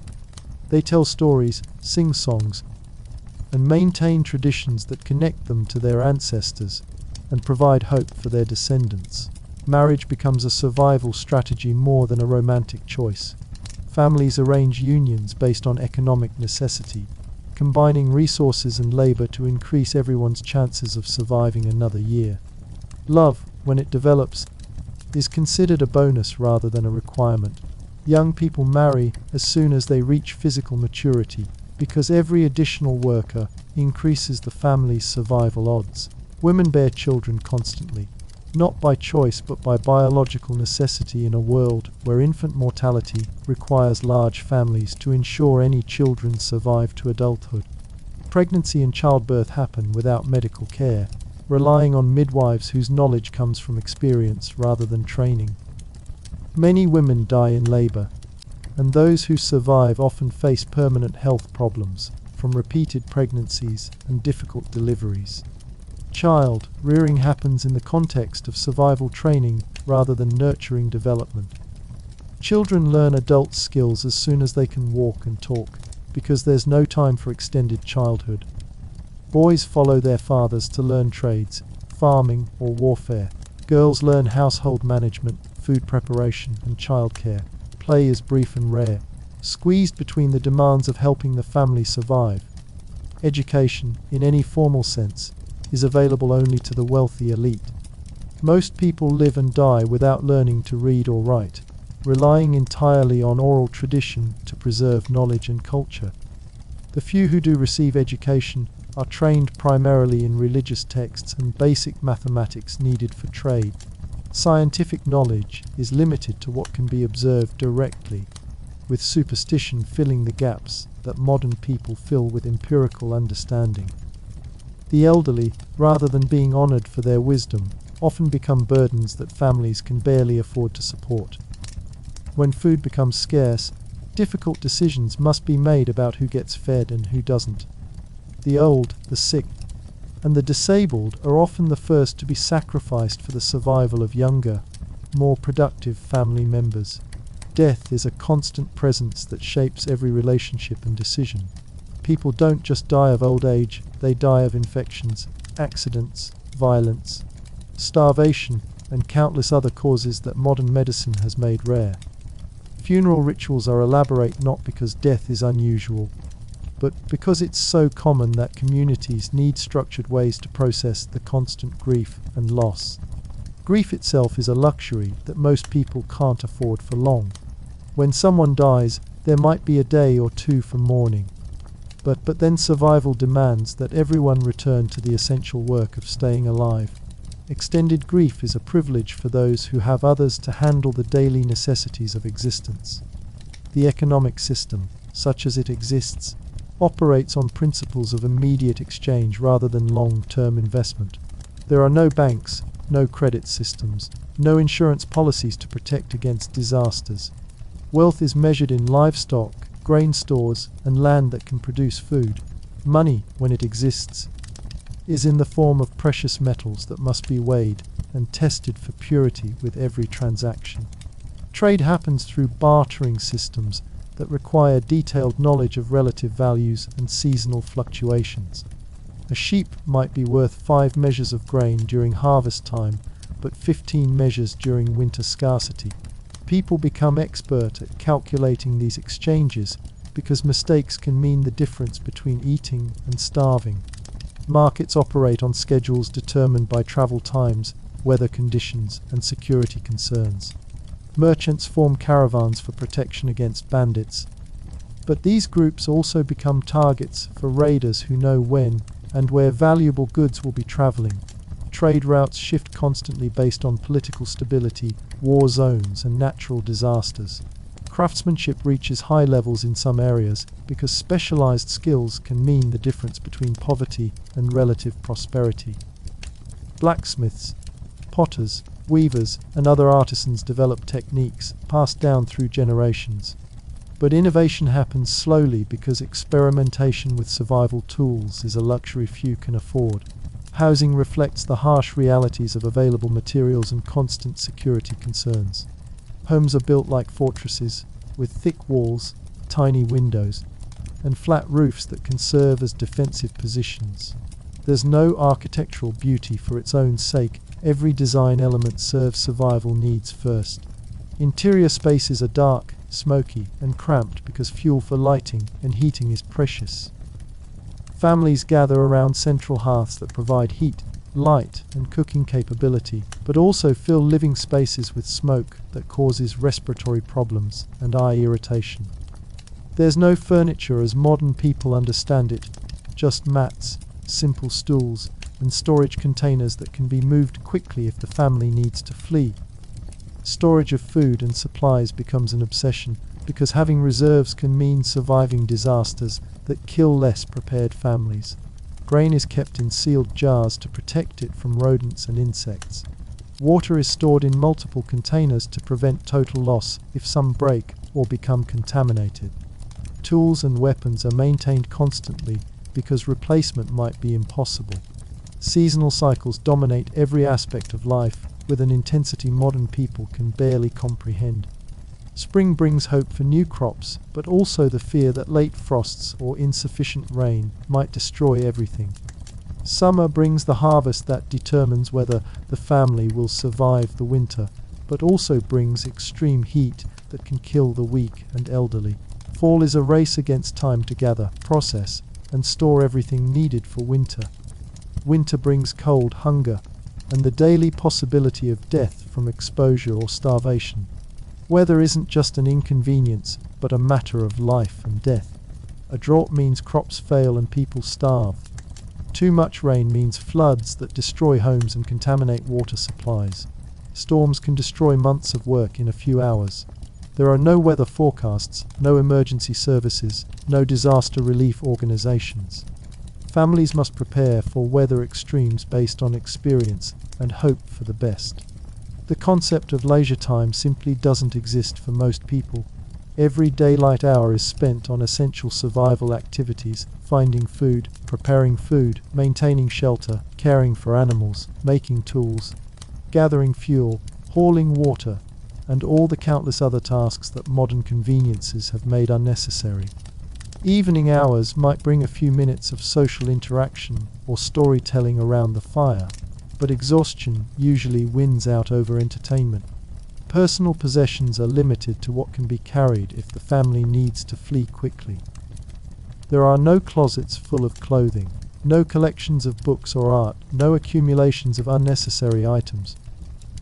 They tell stories, sing songs, and maintain traditions that connect them to their ancestors and provide hope for their descendants. Marriage becomes a survival strategy more than a romantic choice. Families arrange unions based on economic necessity, combining resources and labor to increase everyone's chances of surviving another year. Love, when it develops, is considered a bonus rather than a requirement. Young people marry as soon as they reach physical maturity, Because every additional worker increases the family's survival odds. Women bear children constantly, not by choice but by biological necessity in a world where infant mortality requires large families to ensure any children survive to adulthood. Pregnancy and childbirth happen without medical care, relying on midwives whose knowledge comes from experience rather than training. Many women die in labor, and those who survive often face permanent health problems from repeated pregnancies and difficult deliveries. Child rearing happens in the context of survival training rather than nurturing development. Children learn adult skills as soon as they can walk and talk, because there's no time for extended childhood. Boys follow their fathers to learn trades, farming or warfare. Girls learn household management, food preparation and childcare. Play is brief and rare, squeezed between the demands of helping the family survive. Education, in any formal sense, is available only to the wealthy elite. Most people live and die without learning to read or write, relying entirely on oral tradition to preserve knowledge and culture. The few who do receive education are trained primarily in religious texts and basic mathematics needed for trade. Scientific knowledge is limited to what can be observed directly, with superstition filling the gaps that modern people fill with empirical understanding. The elderly, rather than being honored for their wisdom, often become burdens that families can barely afford to support. When food becomes scarce, difficult decisions must be made about who gets fed and who doesn't. The old, the sick, and the disabled are often the first to be sacrificed for the survival of younger, more productive family members. Death is a constant presence that shapes every relationship and decision. People don't just die of old age, they die of infections, accidents, violence, starvation, and countless other causes that modern medicine has made rare. Funeral rituals are elaborate not because death is unusual, but because it's so common that communities need structured ways to process the constant grief and loss. Grief itself is a luxury that most people can't afford for long. When someone dies, there might be a day or two for mourning. But then survival demands that everyone return to the essential work of staying alive. Extended grief is a privilege for those who have others to handle the daily necessities of existence. The economic system, such as it exists, operates on principles of immediate exchange rather than long-term investment. There are no banks, no credit systems, no insurance policies to protect against disasters. Wealth is measured in livestock, grain stores, and land that can produce food. Money, when it exists, is in the form of precious metals that must be weighed and tested for purity with every transaction. Trade happens through bartering systems that require detailed knowledge of relative values and seasonal fluctuations. A sheep might be worth 5 measures of grain during harvest time, but 15 measures during winter scarcity. People become expert at calculating these exchanges because mistakes can mean the difference between eating and starving. Markets operate on schedules determined by travel times, weather conditions, and security concerns. Merchants form caravans for protection against bandits. But these groups also become targets for raiders who know when and where valuable goods will be traveling. Trade routes shift constantly based on political stability, war zones, and natural disasters. Craftsmanship reaches high levels in some areas because specialized skills can mean the difference between poverty and relative prosperity. Blacksmiths, potters, weavers, and other artisans develop techniques passed down through generations. But innovation happens slowly because experimentation with survival tools is a luxury few can afford. Housing reflects the harsh realities of available materials and constant security concerns. Homes are built like fortresses, with thick walls, tiny windows, and flat roofs that can serve as defensive positions. There's no architectural beauty for its own sake. Every design element serves survival needs first. Interior spaces are dark, smoky, and cramped because fuel for lighting and heating is precious. Families gather around central hearths that provide heat, light, and cooking capability, but also fill living spaces with smoke that causes respiratory problems and eye irritation. There's no furniture as modern people understand it, just mats, simple stools, and storage containers that can be moved quickly if the family needs to flee. Storage of food and supplies becomes an obsession because having reserves can mean surviving disasters that kill less prepared families. Grain is kept in sealed jars to protect it from rodents and insects. Water is stored in multiple containers to prevent total loss if some break or become contaminated. Tools and weapons are maintained constantly because replacement might be impossible. Seasonal cycles dominate every aspect of life with an intensity modern people can barely comprehend. Spring brings hope for new crops, but also the fear that late frosts or insufficient rain might destroy everything. Summer brings the harvest that determines whether the family will survive the winter, but also brings extreme heat that can kill the weak and elderly. Fall is a race against time to gather, process, and store everything needed for winter. Winter brings cold, hunger, and the daily possibility of death from exposure or starvation. Weather isn't just an inconvenience, but a matter of life and death. A drought means crops fail and people starve. Too much rain means floods that destroy homes and contaminate water supplies. Storms can destroy months of work in a few hours. There are no weather forecasts, no emergency services, no disaster relief organizations. Families must prepare for weather extremes based on experience and hope for the best. The concept of leisure time simply doesn't exist for most people. Every daylight hour is spent on essential survival activities: finding food, preparing food, maintaining shelter, caring for animals, making tools, gathering fuel, hauling water, and all the countless other tasks that modern conveniences have made unnecessary. Evening hours might bring a few minutes of social interaction or storytelling around the fire, but exhaustion usually wins out over entertainment. Personal possessions are limited to what can be carried if the family needs to flee quickly. There are no closets full of clothing, no collections of books or art, no accumulations of unnecessary items.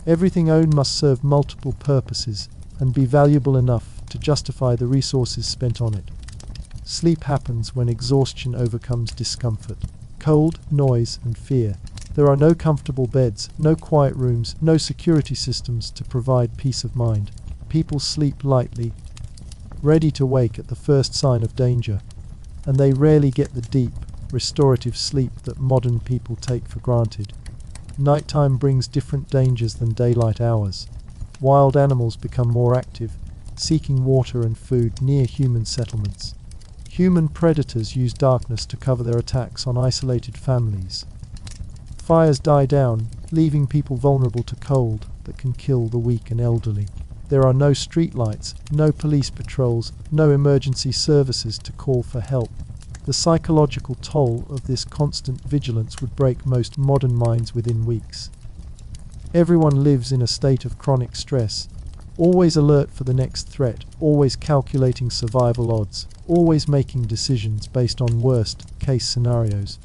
Everything owned must serve multiple purposes and be valuable enough to justify the resources spent on it. Sleep happens when exhaustion overcomes discomfort, cold, noise, and fear. There are no comfortable beds, no quiet rooms, no security systems to provide peace of mind. People sleep lightly, ready to wake at the first sign of danger, and they rarely get the deep, restorative sleep that modern people take for granted. Nighttime brings different dangers than daylight hours. Wild animals become more active, seeking water and food near human settlements. Human predators use darkness to cover their attacks on isolated families. Fires die down, leaving people vulnerable to cold that can kill the weak and elderly. There are no streetlights, no police patrols, no emergency services to call for help. The psychological toll of this constant vigilance would break most modern minds within weeks. Everyone lives in a state of chronic stress, always alert for the next threat, always calculating survival odds, always making decisions based on worst-case scenarios.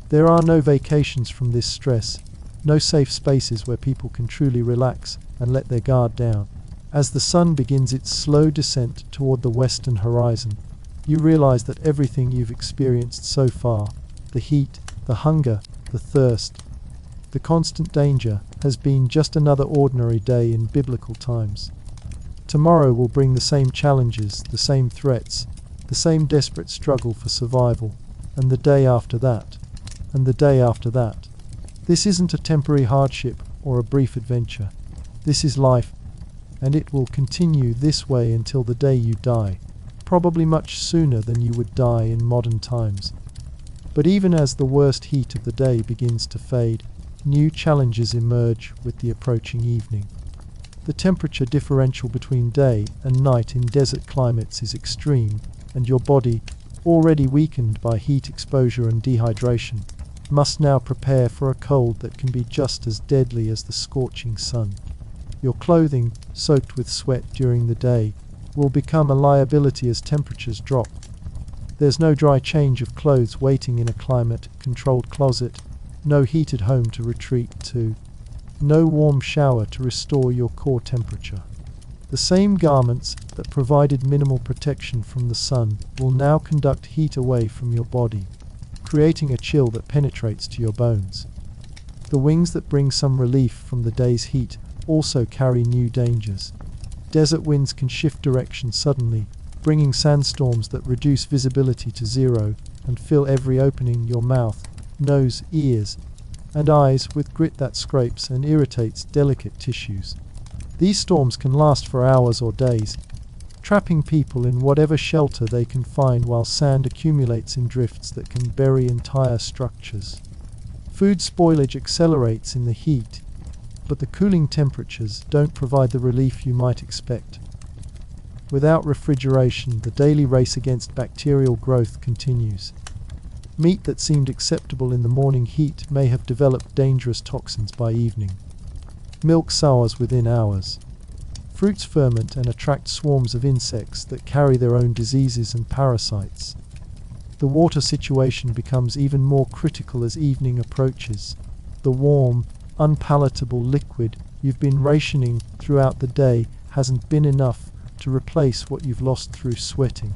There are no vacations from this stress, no safe spaces where people can truly relax and let their guard down. As the sun begins its slow descent toward the western horizon, you realize that everything you've experienced so far, the heat, the hunger, the thirst, the constant danger, has been just another ordinary day in biblical times. Tomorrow will bring the same challenges, the same threats, the same desperate struggle for survival, and the day after that, and the day after that. This isn't a temporary hardship or a brief adventure. This is life, and it will continue this way until the day you die, probably much sooner than you would die in modern times. But even as the worst heat of the day begins to fade, new challenges emerge with the approaching evening. The temperature differential between day and night in desert climates is extreme, and your body, already weakened by heat exposure and dehydration, must now prepare for a cold that can be just as deadly as the scorching sun. Your clothing, soaked with sweat during the day, will become a liability as temperatures drop. There's no dry change of clothes waiting in a climate-controlled closet, no heated home to retreat to, no warm shower to restore your core temperature. The The same garments that provided minimal protection from the sun will now conduct heat away from your body, creating a chill that penetrates to your bones. The wings that bring some relief from the day's heat also carry new dangers. Desert winds can shift direction suddenly, bringing sandstorms that reduce visibility to zero and fill every opening your mouth, nose, ears, and eyes with grit that scrapes and irritates delicate tissues. These storms can last for hours or days, trapping people in whatever shelter they can find while sand accumulates in drifts that can bury entire structures. Food spoilage accelerates in the heat, but the cooling temperatures don't provide the relief you might expect. Without refrigeration, the daily race against bacterial growth continues. Meat that seemed acceptable in the morning heat may have developed dangerous toxins by evening. Milk sours within hours. Fruits ferment and attract swarms of insects that carry their own diseases and parasites. The water situation becomes even more critical as evening approaches. The warm, unpalatable liquid you've been rationing throughout the day hasn't been enough to replace what you've lost through sweating.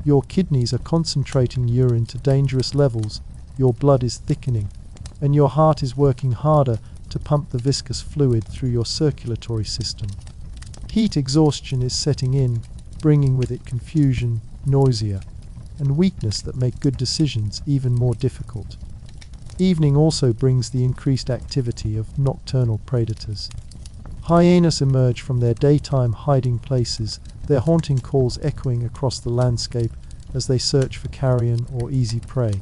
Your kidneys are concentrating urine to dangerous levels, your blood is thickening, and your heart is working harder to pump the viscous fluid through your circulatory system. Heat exhaustion is setting in, bringing with it confusion, nausea, and weakness that make good decisions even more difficult. Evening also brings the increased activity of nocturnal predators. Hyenas emerge from their daytime hiding places, their haunting calls echoing across the landscape as they search for carrion or easy prey.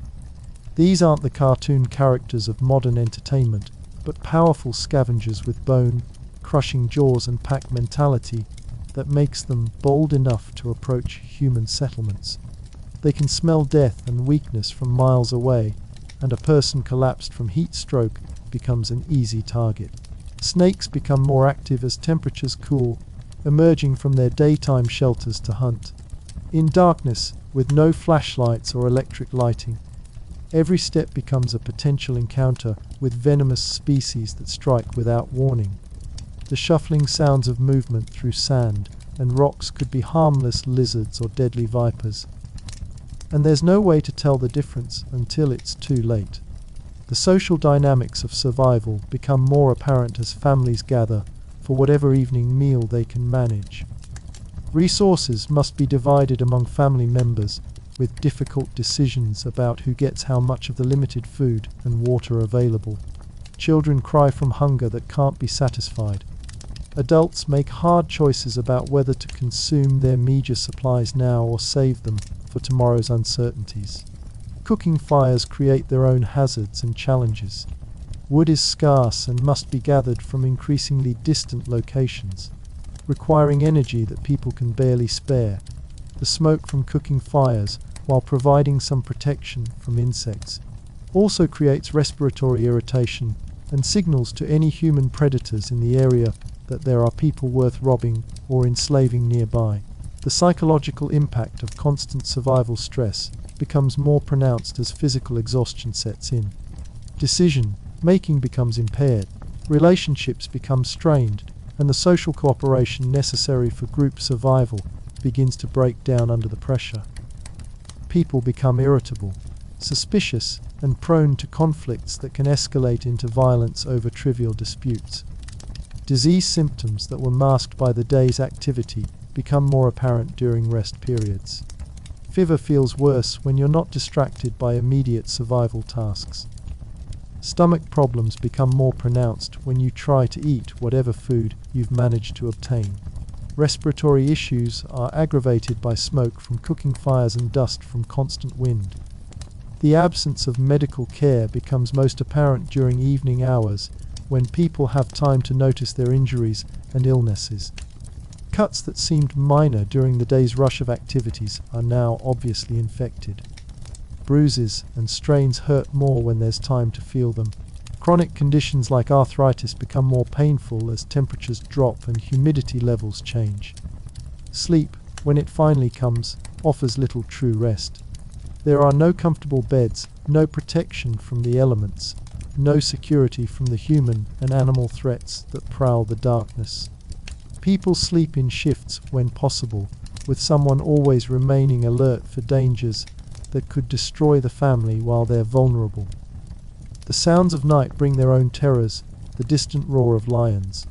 These aren't the cartoon characters of modern entertainment, but powerful scavengers with bone-crushing jaws and pack mentality that makes them bold enough to approach human settlements. They can smell death and weakness from miles away, and a person collapsed from heat stroke becomes an easy target. Snakes become more active as temperatures cool, emerging from their daytime shelters to hunt. In darkness, with no flashlights or electric lighting, every step becomes a potential encounter with venomous species that strike without warning. The shuffling sounds of movement through sand and rocks could be harmless lizards or deadly vipers. And there's no way to tell the difference until it's too late. The social dynamics of survival become more apparent as families gather for whatever evening meal they can manage. Resources must be divided among family members, with difficult decisions about who gets how much of the limited food and water available. Children cry from hunger that can't be satisfied. Adults make hard choices about whether to consume their meager supplies now or save them for tomorrow's uncertainties. Cooking fires create their own hazards and challenges. Wood is scarce and must be gathered from increasingly distant locations, requiring energy that people can barely spare. The smoke from cooking fires, while providing some protection from insects, also creates respiratory irritation and signals to any human predators in the area that there are people worth robbing or enslaving nearby. The psychological impact of constant survival stress becomes more pronounced as physical exhaustion sets in. Decision-making becomes impaired, relationships become strained, and the social cooperation necessary for group survival begins to break down under the pressure. People become irritable, suspicious, and prone to conflicts that can escalate into violence over trivial disputes. Disease symptoms that were masked by the day's activity become more apparent during rest periods. Fever feels worse when you're not distracted by immediate survival tasks. Stomach problems become more pronounced when you try to eat whatever food you've managed to obtain. Respiratory issues are aggravated by smoke from cooking fires and dust from constant wind. The absence of medical care becomes most apparent during evening hours when people have time to notice their injuries and illnesses. Cuts that seemed minor during the day's rush of activities are now obviously infected. Bruises and strains hurt more when there's time to feel them. Chronic conditions like arthritis become more painful as temperatures drop and humidity levels change. Sleep, when it finally comes, offers little true rest. There are no comfortable beds, no protection from the elements, no security from the human and animal threats that prowl the darkness. People sleep in shifts when possible, with someone always remaining alert for dangers that could destroy the family while they're vulnerable. The sounds of night bring their own terrors, the distant roar of lions,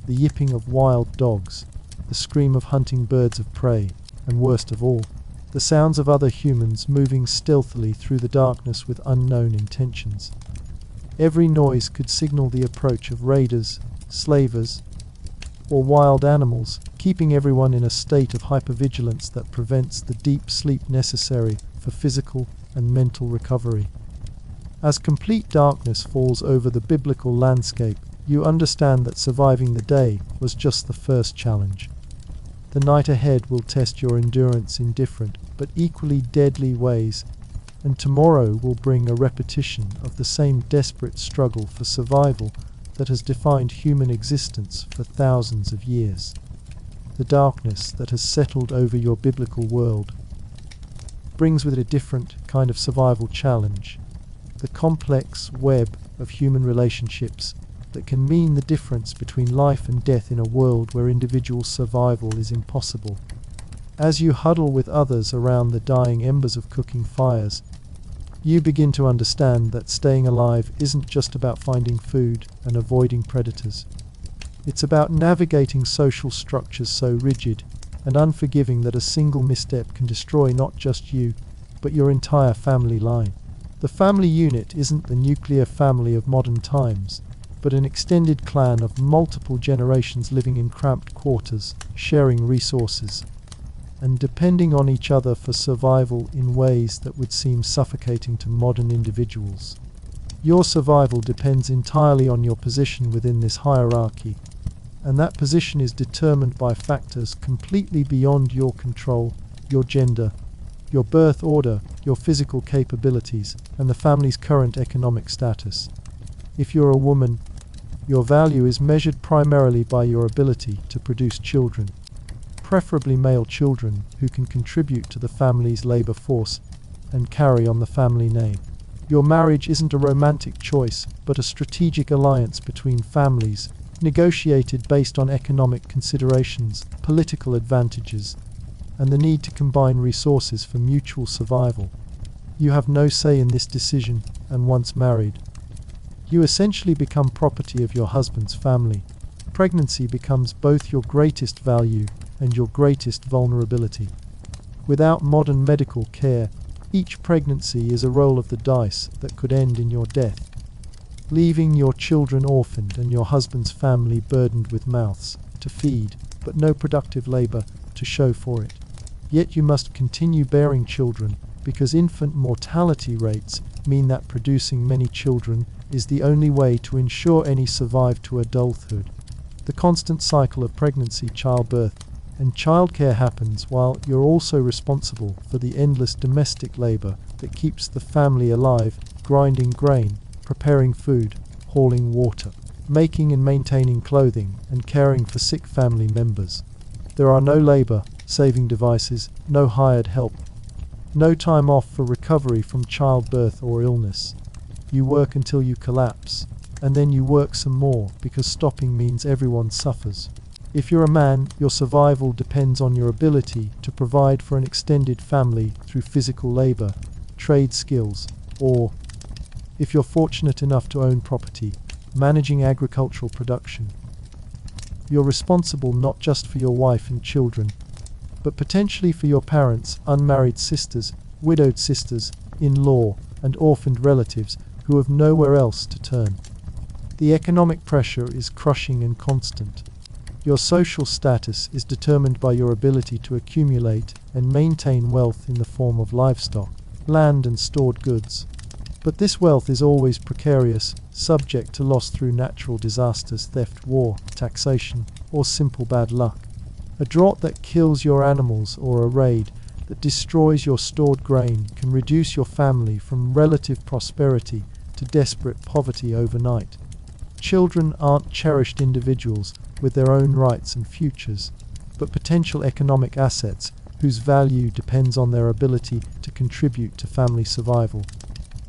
the yipping of wild dogs, the scream of hunting birds of prey, and worst of all, the sounds of other humans moving stealthily through the darkness with unknown intentions. Every noise could signal the approach of raiders, slavers, or wild animals, keeping everyone in a state of hypervigilance that prevents the deep sleep necessary for physical and mental recovery. As complete darkness falls over the biblical landscape, you understand that surviving the day was just the first challenge. The night ahead will test your endurance in different but equally deadly ways, and tomorrow will bring a repetition of the same desperate struggle for survival that has defined human existence for thousands of years. The darkness that has settled over your biblical world brings with it a different kind of survival challenge, the complex web of human relationships that can mean the difference between life and death in a world where individual survival is impossible. As you huddle with others around the dying embers of cooking fires, you begin to understand that staying alive isn't just about finding food and avoiding predators. It's about navigating social structures so rigid and unforgiving that a single misstep can destroy not just you, but your entire family line. The family unit isn't the nuclear family of modern times, but an extended clan of multiple generations living in cramped quarters, sharing resources, and depending on each other for survival in ways that would seem suffocating to modern individuals. Your survival depends entirely on your position within this hierarchy, and that position is determined by factors completely beyond your control: your gender, your birth order, your physical capabilities, and the family's current economic status. If you're a woman, your value is measured primarily by your ability to produce children, preferably male children who can contribute to the family's labor force and carry on the family name. Your marriage isn't a romantic choice, but a strategic alliance between families, negotiated based on economic considerations, political advantages, and the need to combine resources for mutual survival. You have no say in this decision, and once married, you essentially become property of your husband's family. Pregnancy becomes both your greatest value and your greatest vulnerability. Without modern medical care, each pregnancy is a roll of the dice that could end in your death, leaving your children orphaned and your husband's family burdened with mouths to feed, but no productive labor to show for it. Yet you must continue bearing children, because infant mortality rates mean that producing many children is the only way to ensure any survive to adulthood. The constant cycle of pregnancy, childbirth, and childcare happens while you're also responsible for the endless domestic labor that keeps the family alive, grinding grain, preparing food, hauling water, making and maintaining clothing, and caring for sick family members. There are no labor-saving devices, no hired help, no time off for recovery from childbirth or illness. You work until you collapse, and then you work some more, because stopping means everyone suffers. If you're a man, your survival depends on your ability to provide for an extended family through physical labor, trade skills, or, if you're fortunate enough to own property, managing agricultural production. You're responsible not just for your wife and children, but potentially for your parents, unmarried sisters, widowed sisters, in-law, and orphaned relatives who have nowhere else to turn. The economic pressure is crushing and constant. Your social status is determined by your ability to accumulate and maintain wealth in the form of livestock, land, and stored goods. But this wealth is always precarious, subject to loss through natural disasters, theft, war, taxation, or simple bad luck. A drought that kills your animals or a raid that destroys your stored grain can reduce your family from relative prosperity to desperate poverty overnight. Children aren't cherished individuals with their own rights and futures, but potential economic assets whose value depends on their ability to contribute to family survival.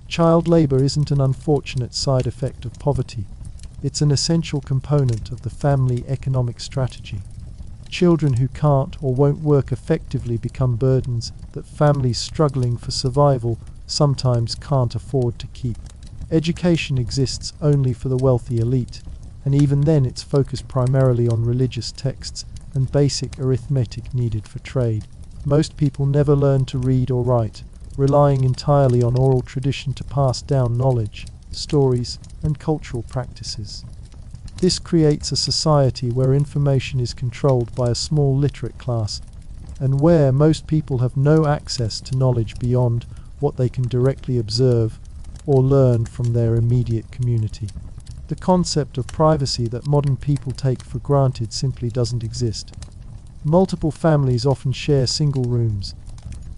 Child labor isn't an unfortunate side effect of poverty. It's an essential component of the family economic strategy. Children who can't or won't work effectively become burdens that families struggling for survival sometimes can't afford to keep. Education exists only for the wealthy elite, and even then it's focused primarily on religious texts and basic arithmetic needed for trade. Most people never learn to read or write, relying entirely on oral tradition to pass down knowledge, stories, and cultural practices. This creates a society where information is controlled by a small literate class, and where most people have no access to knowledge beyond what they can directly observe or learn from their immediate community. The concept of privacy that modern people take for granted simply doesn't exist. Multiple families often share single rooms,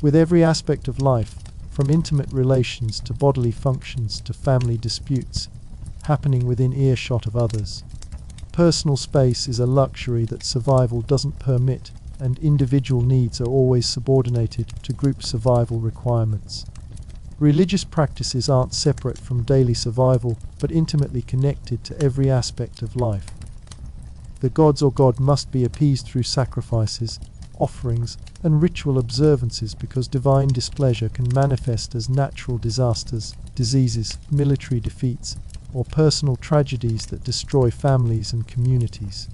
with every aspect of life, from intimate relations to bodily functions to family disputes, happening within earshot of others. Personal space is a luxury that survival doesn't permit, and individual needs are always subordinated to group survival requirements. Religious practices aren't separate from daily survival, but intimately connected to every aspect of life. The gods or God must be appeased through sacrifices, offerings, and ritual observances because divine displeasure can manifest as natural disasters, diseases, military defeats, or personal tragedies that destroy families and communities.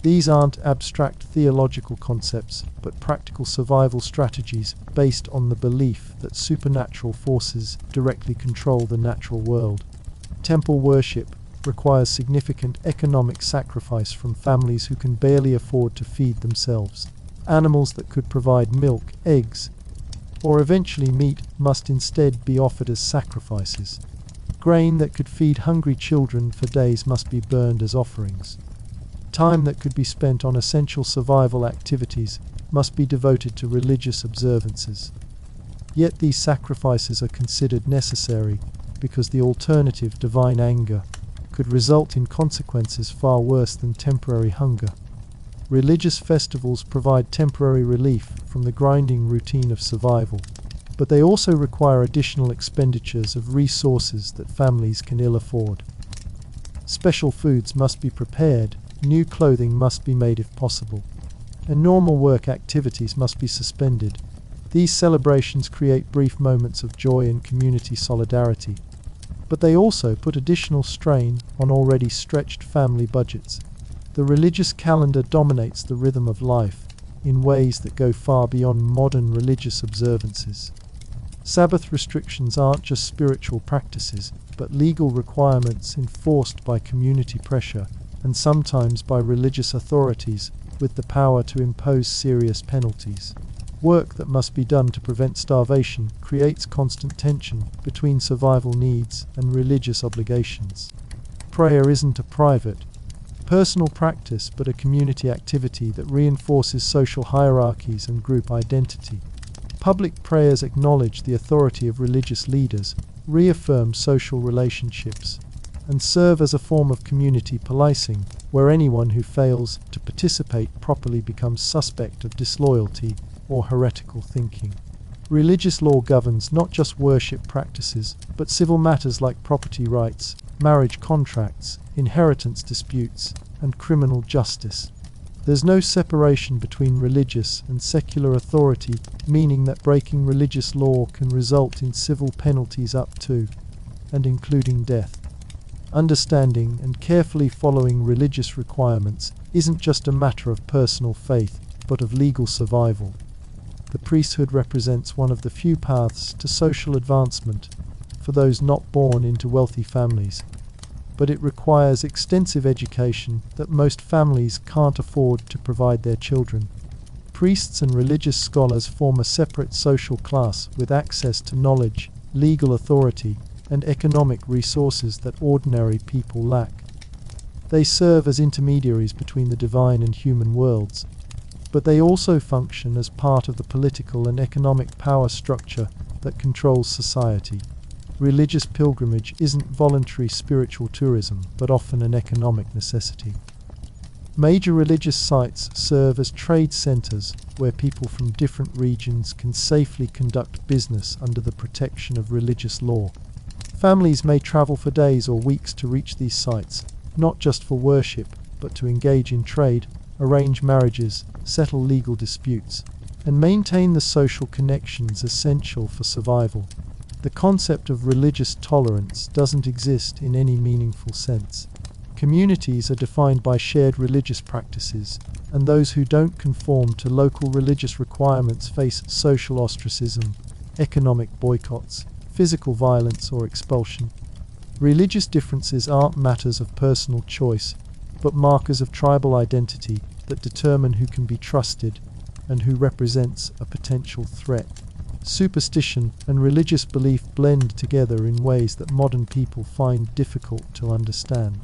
These aren't abstract theological concepts, but practical survival strategies based on the belief that supernatural forces directly control the natural world. Temple worship requires significant economic sacrifice from families who can barely afford to feed themselves. Animals that could provide milk, eggs, or eventually meat must instead be offered as sacrifices. Grain that could feed hungry children for days must be burned as offerings. Time that could be spent on essential survival activities must be devoted to religious observances. Yet these sacrifices are considered necessary because the alternative, divine anger, could result in consequences far worse than temporary hunger. Religious festivals provide temporary relief from the grinding routine of survival, but they also require additional expenditures of resources that families can ill afford. Special foods must be prepared, new clothing must be made if possible, and normal work activities must be suspended. These celebrations create brief moments of joy and community solidarity, but they also put additional strain on already stretched family budgets. The religious calendar dominates the rhythm of life in ways that go far beyond modern religious observances. Sabbath restrictions aren't just spiritual practices, but legal requirements enforced by community pressure and sometimes by religious authorities with the power to impose serious penalties. Work that must be done to prevent starvation creates constant tension between survival needs and religious obligations. Prayer isn't a private, personal practice but a community activity that reinforces social hierarchies and group identity. Public prayers acknowledge the authority of religious leaders, reaffirm social relationships, and serve as a form of community policing, where anyone who fails to participate properly becomes suspect of disloyalty or heretical thinking. Religious law governs not just worship practices, but civil matters like property rights, marriage contracts, inheritance disputes, and criminal justice. There's no separation between religious and secular authority, meaning that breaking religious law can result in civil penalties up to and including death. Understanding and carefully following religious requirements isn't just a matter of personal faith, but of legal survival. The priesthood represents one of the few paths to social advancement for those not born into wealthy families, but it requires extensive education that most families can't afford to provide their children. Priests and religious scholars form a separate social class with access to knowledge, legal authority, and economic resources that ordinary people lack. They serve as intermediaries between the divine and human worlds, but they also function as part of the political and economic power structure that controls society. Religious pilgrimage isn't voluntary spiritual tourism, but often an economic necessity. Major religious sites serve as trade centers where people from different regions can safely conduct business under the protection of religious law. Families may travel for days or weeks to reach these sites, not just for worship, but to engage in trade, arrange marriages, settle legal disputes, and maintain the social connections essential for survival. The concept of religious tolerance doesn't exist in any meaningful sense. Communities are defined by shared religious practices, and those who don't conform to local religious requirements face social ostracism, economic boycotts, physical violence, or expulsion. Religious differences aren't matters of personal choice, but markers of tribal identity that determine who can be trusted and who represents a potential threat. Superstition and religious belief blend together in ways that modern people find difficult to understand.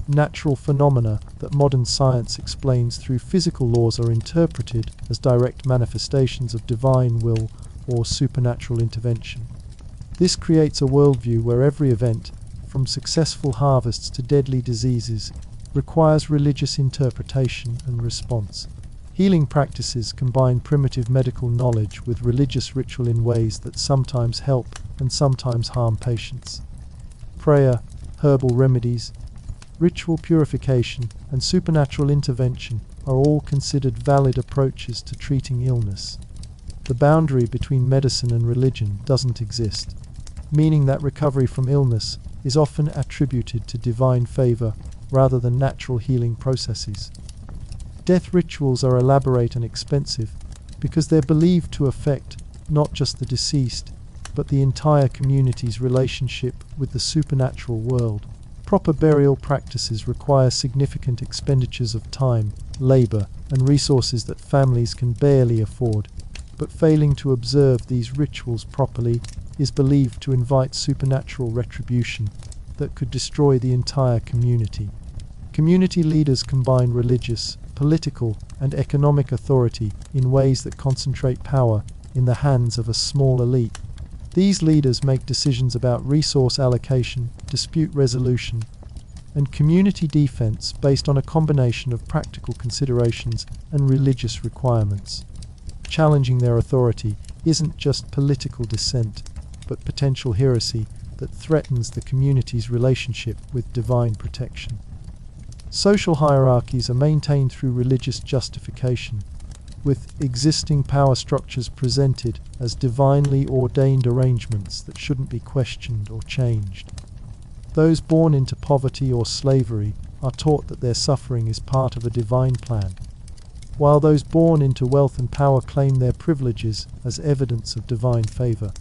Natural phenomena that modern science explains through physical laws are interpreted as direct manifestations of divine will or supernatural intervention. This creates a worldview where every event, from successful harvests to deadly diseases, requires religious interpretation and response. Healing practices combine primitive medical knowledge with religious ritual in ways that sometimes help and sometimes harm patients. Prayer, herbal remedies, ritual purification, and supernatural intervention are all considered valid approaches to treating illness. The boundary between medicine and religion doesn't exist, meaning that recovery from illness is often attributed to divine favor rather than natural healing processes. Death rituals are elaborate and expensive because they're believed to affect not just the deceased, but the entire community's relationship with the supernatural world. Proper burial practices require significant expenditures of time, labor, and resources that families can barely afford, but failing to observe these rituals properly is believed to invite supernatural retribution that could destroy the entire community. Community leaders combine religious, political, and economic authority in ways that concentrate power in the hands of a small elite. These leaders make decisions about resource allocation, dispute resolution, and community defense based on a combination of practical considerations and religious requirements. Challenging their authority isn't just political dissent, but potential heresy that threatens the community's relationship with divine protection. Social hierarchies are maintained through religious justification, with existing power structures presented as divinely ordained arrangements that shouldn't be questioned or changed. Those born into poverty or slavery are taught that their suffering is part of a divine plan, while those born into wealth and power claim their privileges as evidence of divine favor.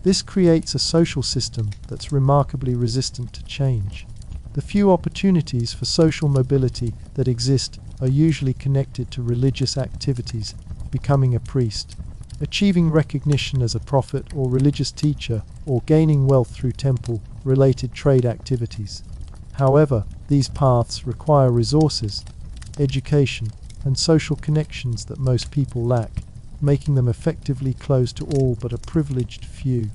This creates a social system that's remarkably resistant to change. The few opportunities for social mobility that exist are usually connected to religious activities, becoming a priest, achieving recognition as a prophet or religious teacher, or gaining wealth through temple-related trade activities. However, these paths require resources, education, and social connections that most people lack, making them effectively closed to all but a privileged few.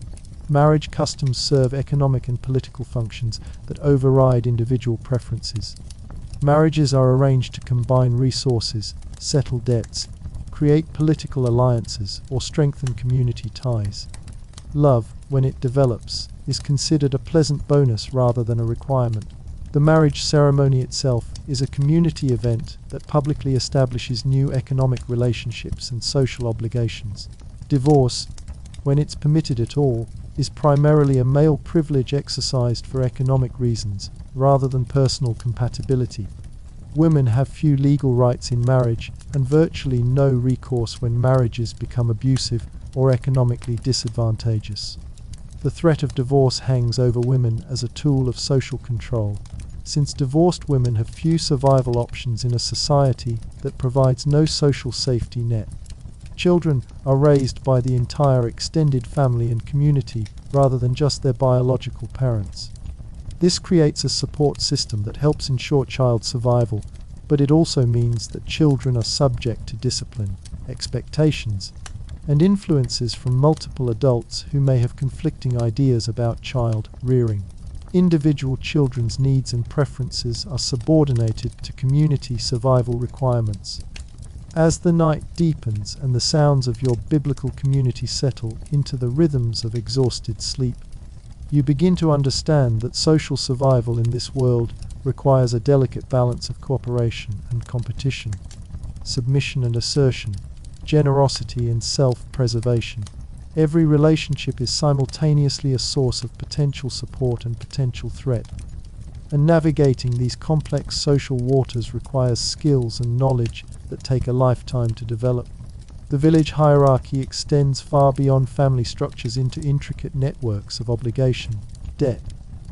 Marriage customs serve economic and political functions that override individual preferences. Marriages are arranged to combine resources, settle debts, create political alliances, or strengthen community ties. Love, when it develops, is considered a pleasant bonus rather than a requirement. The marriage ceremony itself is a community event that publicly establishes new economic relationships and social obligations. Divorce, when it's permitted at all, is primarily a male privilege exercised for economic reasons, rather than personal compatibility. Women have few legal rights in marriage, and virtually no recourse when marriages become abusive or economically disadvantageous. The threat of divorce hangs over women as a tool of social control, since divorced women have few survival options in a society that provides no social safety net. Children are raised by the entire extended family and community rather than just their biological parents. This creates a support system that helps ensure child survival, but it also means that children are subject to discipline, expectations, and influences from multiple adults who may have conflicting ideas about child rearing. Individual children's needs and preferences are subordinated to community survival requirements. As the night deepens and the sounds of your biblical community settle into the rhythms of exhausted sleep, you begin to understand that social survival in this world requires a delicate balance of cooperation and competition, submission and assertion, generosity and self-preservation. Every relationship is simultaneously a source of potential support and potential threat, and navigating these complex social waters requires skills and knowledge that take a lifetime to develop. The village hierarchy extends far beyond family structures into intricate networks of obligation, debt,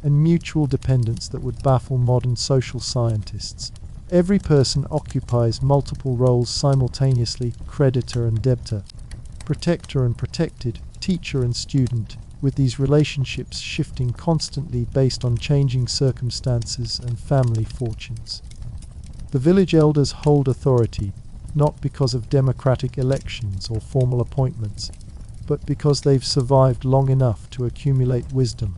and mutual dependence that would baffle modern social scientists. Every person occupies multiple roles simultaneously: creditor and debtor, protector and protected, teacher and student, with these relationships shifting constantly based on changing circumstances and family fortunes. The village elders hold authority, not because of democratic elections or formal appointments, but because they've survived long enough to accumulate wisdom,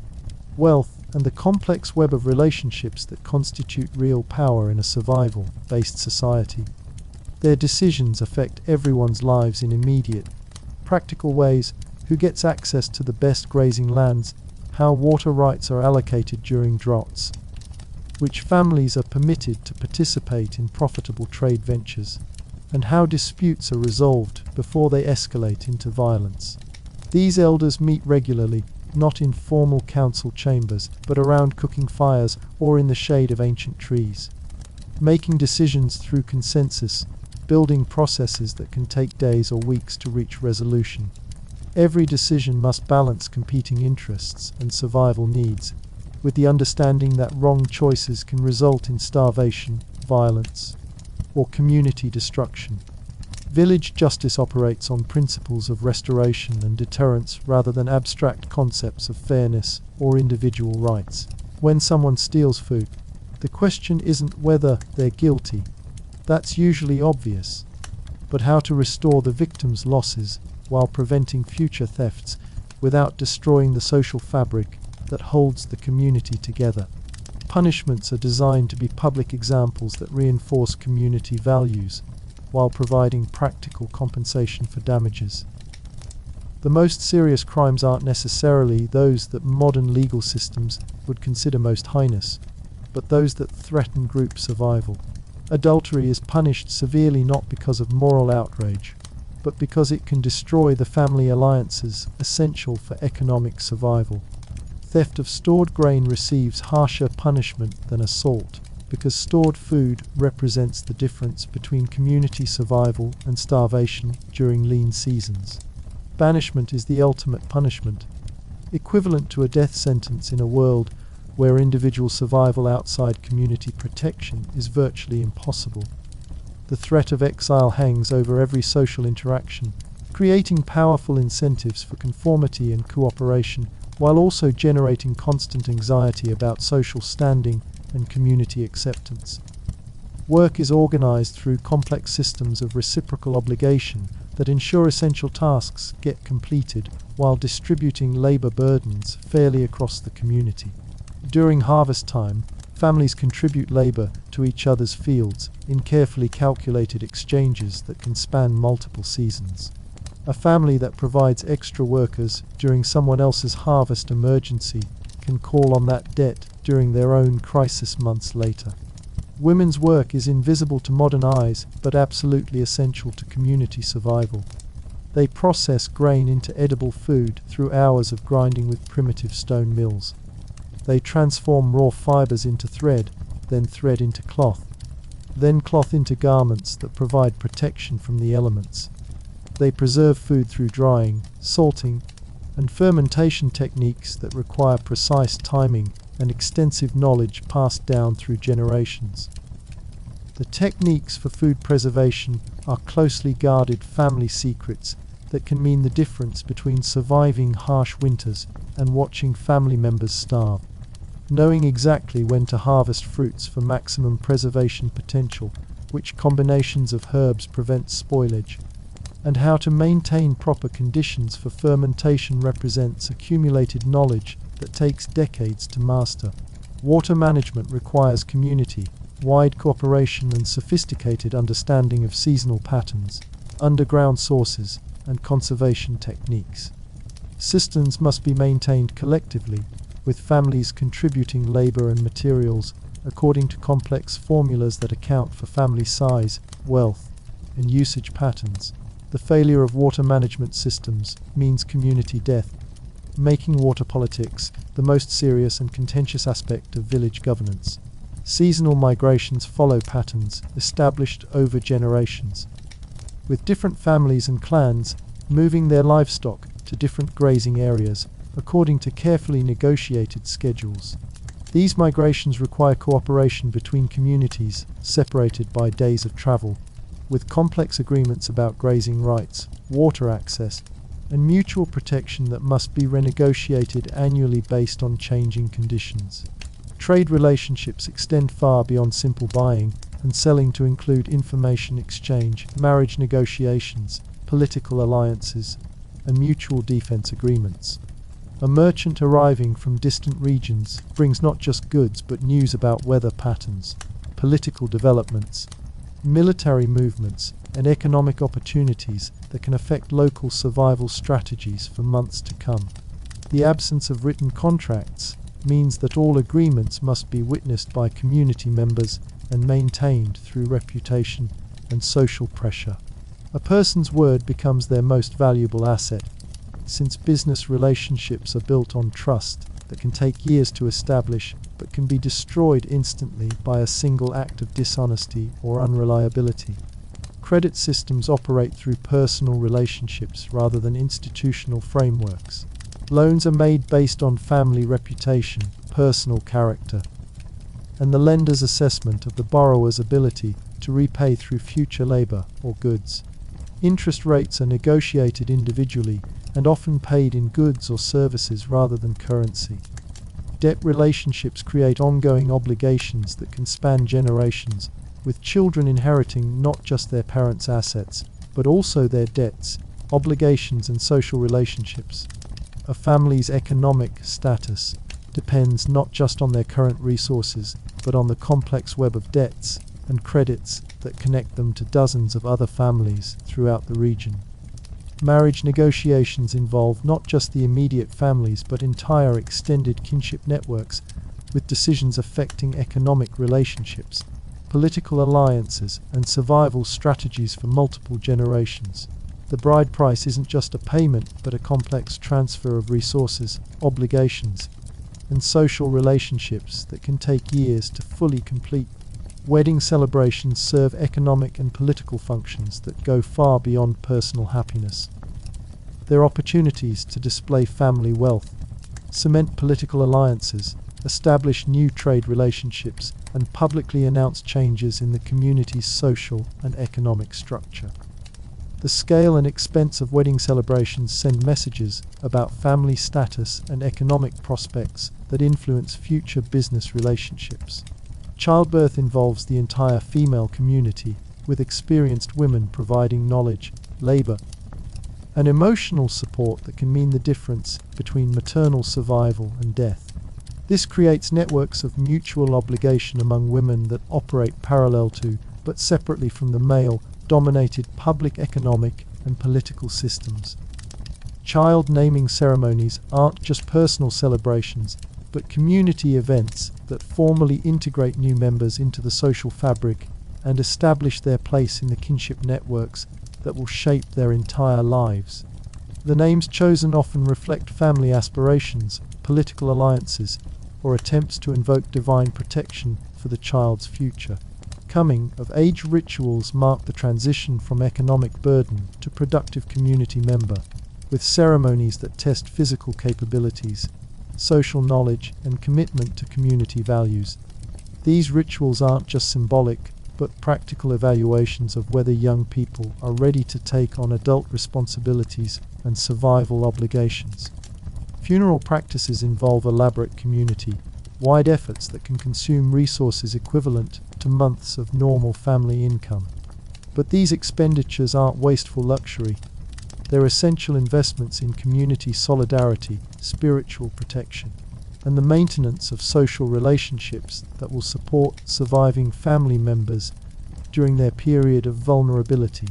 wealth, and the complex web of relationships that constitute real power in a survival-based society. Their decisions affect everyone's lives in immediate, practical ways: who gets access to the best grazing lands, how water rights are allocated during droughts, which families are permitted to participate in profitable trade ventures, and how disputes are resolved before they escalate into violence. These elders meet regularly, not in formal council chambers, but around cooking fires or in the shade of ancient trees, making decisions through consensus, building processes that can take days or weeks to reach resolution. Every decision must balance competing interests and survival needs, with the understanding that wrong choices can result in starvation, violence, or community destruction. Village justice operates on principles of restoration and deterrence rather than abstract concepts of fairness or individual rights. When someone steals food, the question isn't whether they're guilty. That's usually obvious. But how to restore the victim's losses while preventing future thefts without destroying the social fabric that holds the community together. Punishments are designed to be public examples that reinforce community values while providing practical compensation for damages. The most serious crimes aren't necessarily those that modern legal systems would consider most heinous, but those that threaten group survival. Adultery is punished severely not because of moral outrage, but because it can destroy the family alliances essential for economic survival. Theft of stored grain receives harsher punishment than assault, because stored food represents the difference between community survival and starvation during lean seasons. Banishment is the ultimate punishment, equivalent to a death sentence in a world where individual survival outside community protection is virtually impossible. The threat of exile hangs over every social interaction, creating powerful incentives for conformity and cooperation, while also generating constant anxiety about social standing and community acceptance. Work is organized through complex systems of reciprocal obligation that ensure essential tasks get completed while distributing labor burdens fairly across the community. During harvest time, families contribute labor to each other's fields in carefully calculated exchanges that can span multiple seasons. A family that provides extra workers during someone else's harvest emergency can call on that debt during their own crisis months later. Women's work is invisible to modern eyes, but absolutely essential to community survival. They process grain into edible food through hours of grinding with primitive stone mills. They transform raw fibers into thread, then thread into cloth, then cloth into garments that provide protection from the elements. They preserve food through drying, salting, and fermentation techniques that require precise timing and extensive knowledge passed down through generations. The techniques for food preservation are closely guarded family secrets that can mean the difference between surviving harsh winters and watching family members starve. Knowing exactly when to harvest fruits for maximum preservation potential, which combinations of herbs prevent spoilage, and how to maintain proper conditions for fermentation represents accumulated knowledge that takes decades to master. Water management requires community-wide cooperation and sophisticated understanding of seasonal patterns, underground sources, and conservation techniques. Cisterns must be maintained collectively, with families contributing labor and materials according to complex formulas that account for family size, wealth, and usage patterns. The failure of water management systems means community death, making water politics the most serious and contentious aspect of village governance. Seasonal migrations follow patterns established over generations, with different families and clans moving their livestock to different grazing areas according to carefully negotiated schedules. These migrations require cooperation between communities separated by days of travel, with complex agreements about grazing rights, water access, and mutual protection that must be renegotiated annually based on changing conditions. Trade relationships extend far beyond simple buying and selling to include information exchange, marriage negotiations, political alliances, and mutual defense agreements. A merchant arriving from distant regions brings not just goods but news about weather patterns, political developments, military movements, and economic opportunities that can affect local survival strategies for months to come. The absence of written contracts means that all agreements must be witnessed by community members and maintained through reputation and social pressure. A person's word becomes their most valuable asset, since business relationships are built on trust that can take years to establish but can be destroyed instantly by a single act of dishonesty or unreliability. Credit systems operate through personal relationships rather than institutional frameworks. Loans are made based on family reputation, personal character, and the lender's assessment of the borrower's ability to repay through future labor or goods. Interest rates are negotiated individually and often paid in goods or services rather than currency. Debt relationships create ongoing obligations that can span generations, with children inheriting not just their parents' assets, but also their debts, obligations, and social relationships. A family's economic status depends not just on their current resources, but on the complex web of debts and credits that connect them to dozens of other families throughout the region. Marriage negotiations involve not just the immediate families but entire extended kinship networks, with decisions affecting economic relationships, political alliances, and survival strategies for multiple generations. The bride price isn't just a payment but a complex transfer of resources, obligations, and social relationships that can take years to fully complete. Wedding celebrations serve economic and political functions that go far beyond personal happiness. They're opportunities to display family wealth, cement political alliances, establish new trade relationships, and publicly announce changes in the community's social and economic structure. The scale and expense of wedding celebrations send messages about family status and economic prospects that influence future business relationships. Childbirth involves the entire female community, with experienced women providing knowledge, labor, and emotional support that can mean the difference between maternal survival and death. This creates networks of mutual obligation among women that operate parallel to, but separately from, the male-dominated public economic and political systems. Child naming ceremonies aren't just personal celebrations, but community events that formally integrate new members into the social fabric and establish their place in the kinship networks that will shape their entire lives. The names chosen often reflect family aspirations, political alliances, or attempts to invoke divine protection for the child's future. Coming-of-age rituals mark the transition from economic burden to productive community member, with ceremonies that test physical capabilities, social knowledge, and commitment to community values. These rituals aren't just symbolic, but practical evaluations of whether young people are ready to take on adult responsibilities and survival obligations. Funeral practices involve elaborate community-wide efforts that can consume resources equivalent to months of normal family income. But these expenditures aren't wasteful luxury. They're essential investments in community solidarity, spiritual protection, and the maintenance of social relationships that will support surviving family members during their period of vulnerability.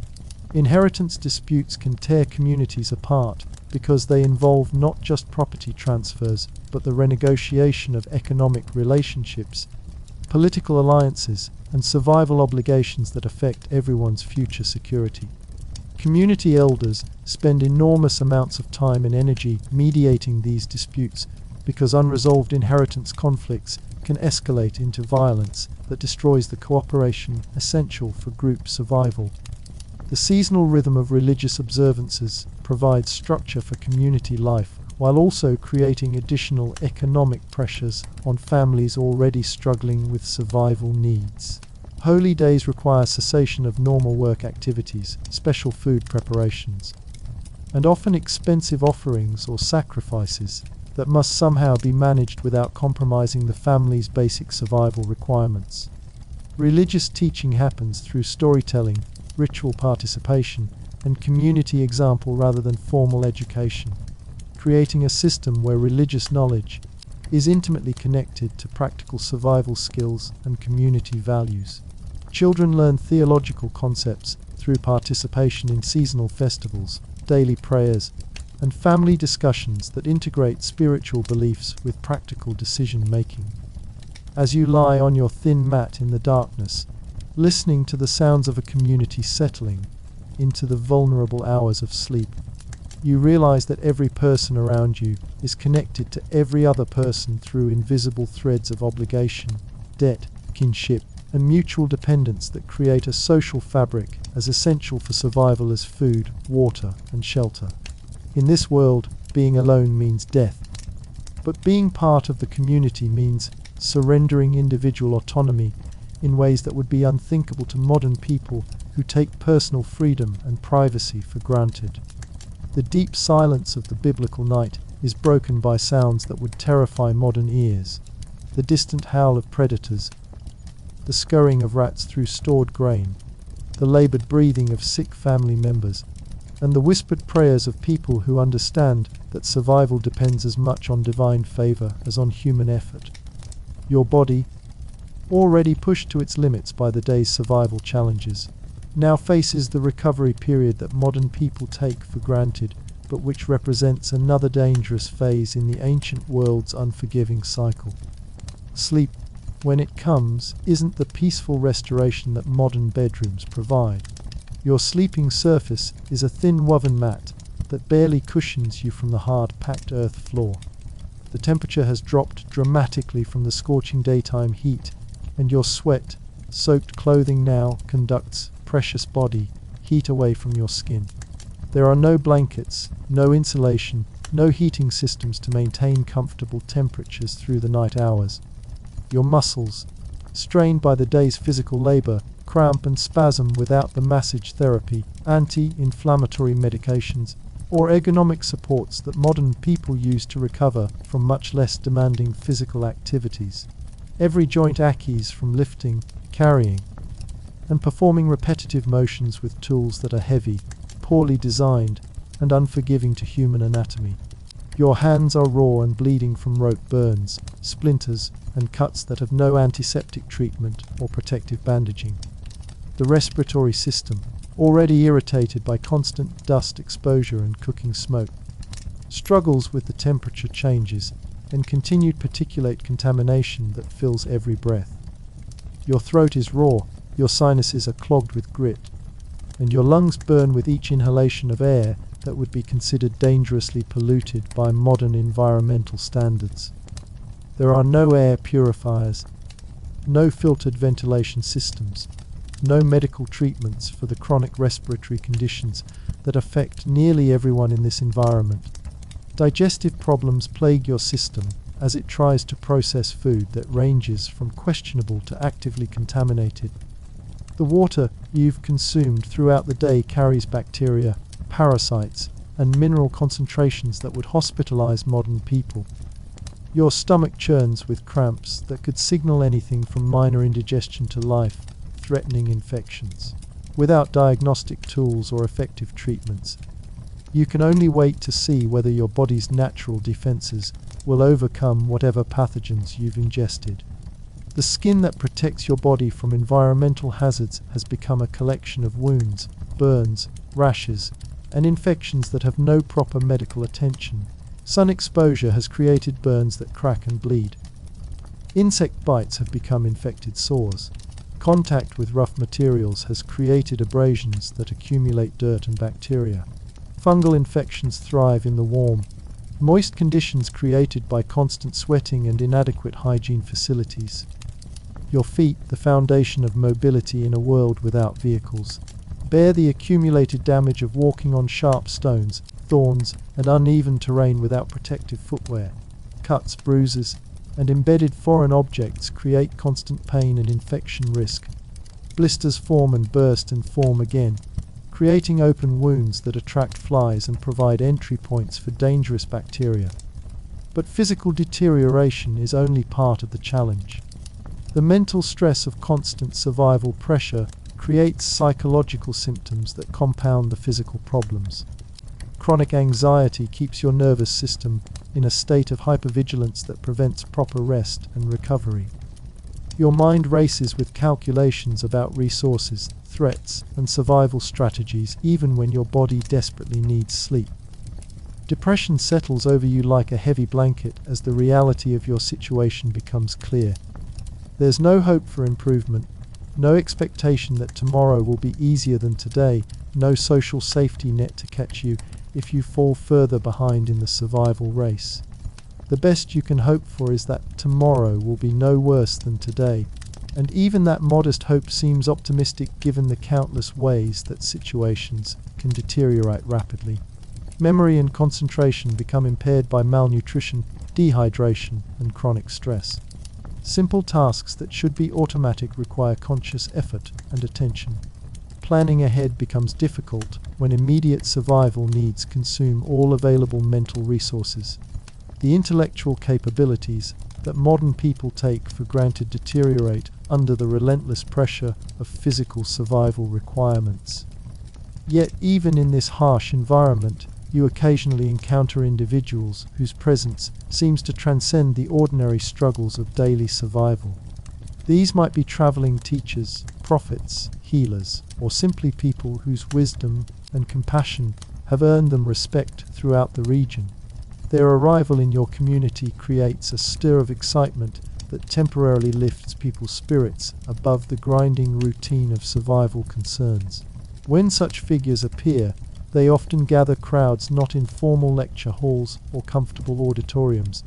Inheritance disputes can tear communities apart because they involve not just property transfers, but the renegotiation of economic relationships political alliances, and survival obligations that affect everyone's future security. Community elders spend enormous amounts of time and energy mediating these disputes because unresolved inheritance conflicts can escalate into violence that destroys the cooperation essential for group survival. The seasonal rhythm of religious observances provides structure for community life while also creating additional economic pressures on families already struggling with survival needs. Holy days require cessation of normal work activities, special food preparations, and often expensive offerings or sacrifices that must somehow be managed without compromising the family's basic survival requirements. Religious teaching happens through storytelling, ritual participation, and community example rather than formal education, creating a system where religious knowledge is intimately connected to practical survival skills and community values. Children learn theological concepts through participation in seasonal festivals, daily prayers, and family discussions that integrate spiritual beliefs with practical decision-making. As you lie on your thin mat in the darkness, listening to the sounds of a community settling into the vulnerable hours of sleep, you realize that every person around you is connected to every other person through invisible threads of obligation, debt, kinship, and mutual dependence that create a social fabric as essential for survival as food, water, and shelter. In this world, being alone means death, but being part of the community means surrendering individual autonomy in ways that would be unthinkable to modern people who take personal freedom and privacy for granted. The deep silence of the biblical night is broken by sounds that would terrify modern ears: the distant howl of predators, the scurrying of rats through stored grain, the labored breathing of sick family members, and the whispered prayers of people who understand that survival depends as much on divine favor as on human effort. Your body, already pushed to its limits by the day's survival challenges, now faces the recovery period that modern people take for granted, but which represents another dangerous phase in the ancient world's unforgiving cycle. Sleep, when it comes, isn't the peaceful restoration that modern bedrooms provide. Your sleeping surface is a thin woven mat that barely cushions you from the hard, packed earth floor. The temperature has dropped dramatically from the scorching daytime heat, and your sweat-soaked clothing now conducts precious body heat away from your skin. There are no blankets, no insulation, no heating systems to maintain comfortable temperatures through the night hours. Your muscles, strained by the day's physical labor, cramp and spasm without the massage therapy, anti-inflammatory medications, or ergonomic supports that modern people use to recover from much less demanding physical activities. Every joint aches from lifting, carrying, and performing repetitive motions with tools that are heavy, poorly designed, and unforgiving to human anatomy. Your hands are raw and bleeding from rope burns, splinters, and cuts that have no antiseptic treatment or protective bandaging. The respiratory system, already irritated by constant dust exposure and cooking smoke, struggles with the temperature changes and continued particulate contamination that fills every breath. Your throat is raw, your sinuses are clogged with grit, and your lungs burn with each inhalation of air that would be considered dangerously polluted by modern environmental standards. There are no air purifiers, no filtered ventilation systems, no medical treatments for the chronic respiratory conditions that affect nearly everyone in this environment. Digestive problems plague your system as it tries to process food that ranges from questionable to actively contaminated. The water you've consumed throughout the day carries bacteria, parasites, and mineral concentrations that would hospitalize modern people. Your stomach churns with cramps that could signal anything from minor indigestion to life-threatening infections. Without diagnostic tools or effective treatments, you can only wait to see whether your body's natural defenses will overcome whatever pathogens you've ingested. The skin that protects your body from environmental hazards has become a collection of wounds, burns, rashes, and infections that have no proper medical attention. Sun exposure has created burns that crack and bleed. Insect bites have become infected sores. Contact with rough materials has created abrasions that accumulate dirt and bacteria. Fungal infections thrive in the warm, moist conditions created by constant sweating and inadequate hygiene facilities. Your feet, the foundation of mobility in a world without vehicles, bear the accumulated damage of walking on sharp stones, thorns, and uneven terrain without protective footwear. Cuts, bruises, and embedded foreign objects create constant pain and infection risk. Blisters form and burst and form again, creating open wounds that attract flies and provide entry points for dangerous bacteria. But physical deterioration is only part of the challenge. The mental stress of constant survival pressure creates psychological symptoms that compound the physical problems. Chronic anxiety keeps your nervous system in a state of hypervigilance that prevents proper rest and recovery. Your mind races with calculations about resources, threats, and survival strategies even when your body desperately needs sleep. Depression settles over you like a heavy blanket as the reality of your situation becomes clear. There's no hope for improvement, no expectation that tomorrow will be easier than today, no social safety net to catch you if you fall further behind in the survival race. The best you can hope for is that tomorrow will be no worse than today, and even that modest hope seems optimistic given the countless ways that situations can deteriorate rapidly. Memory and concentration become impaired by malnutrition, dehydration, and chronic stress. Simple tasks that should be automatic require conscious effort and attention. Planning ahead becomes difficult when immediate survival needs consume all available mental resources. The intellectual capabilities that modern people take for granted deteriorate under the relentless pressure of physical survival requirements. Yet even in this harsh environment, you occasionally encounter individuals whose presence seems to transcend the ordinary struggles of daily survival. These might be traveling teachers, prophets, healers, or simply people whose wisdom and compassion have earned them respect throughout the region. Their arrival in your community creates a stir of excitement that temporarily lifts people's spirits above the grinding routine of survival concerns. When such figures appear, they often gather crowds not in formal lecture halls or comfortable auditoriums,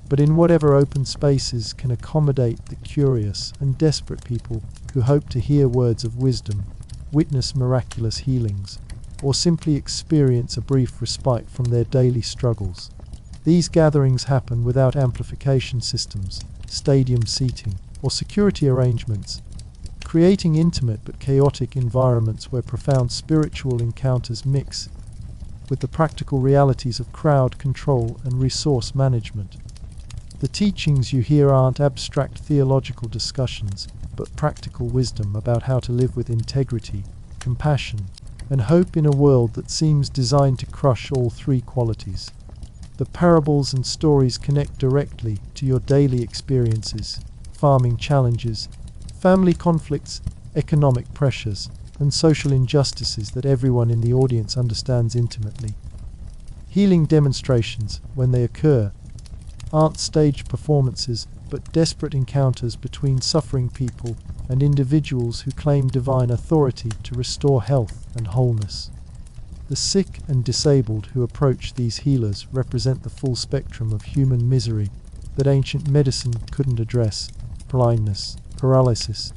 but in whatever open spaces can accommodate the curious and desperate people who hope to hear words of wisdom, witness miraculous healings, or simply experience a brief respite from their daily struggles. These gatherings happen without amplification systems, stadium seating, or security arrangements, creating intimate but chaotic environments where profound spiritual encounters mix with the practical realities of crowd control and resource management. The teachings you hear aren't abstract theological discussions, but practical wisdom about how to live with integrity, compassion, and hope in a world that seems designed to crush all three qualities. The parables and stories connect directly to your daily experiences, farming challenges, family conflicts, economic pressures, and social injustices that everyone in the audience understands intimately. Healing demonstrations, when they occur, aren't staged performances, but desperate encounters between suffering people and individuals who claim divine authority to restore health and wholeness. The sick and disabled who approach these healers represent the full spectrum of human misery that ancient medicine couldn't address: blindness, paralysis,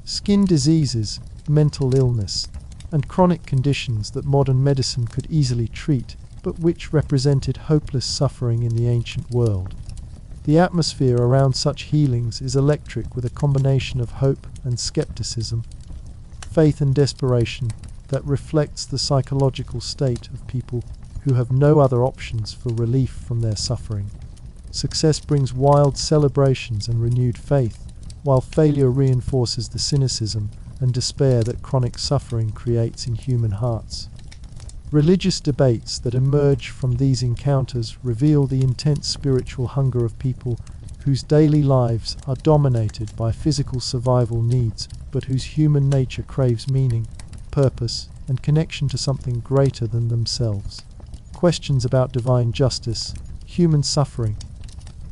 skin diseases, mental illness, and chronic conditions that modern medicine could easily treat, but which represented hopeless suffering in the ancient world. The atmosphere around such healings is electric, with a combination of hope and skepticism, faith and desperation that reflects the psychological state of people who have no other options for relief from their suffering. Success brings wild celebrations and renewed faith, while failure reinforces the cynicism and despair that chronic suffering creates in human hearts. Religious debates that emerge from these encounters reveal the intense spiritual hunger of people whose daily lives are dominated by physical survival needs, but whose human nature craves meaning, purpose, and connection to something greater than themselves. Questions about divine justice, human suffering,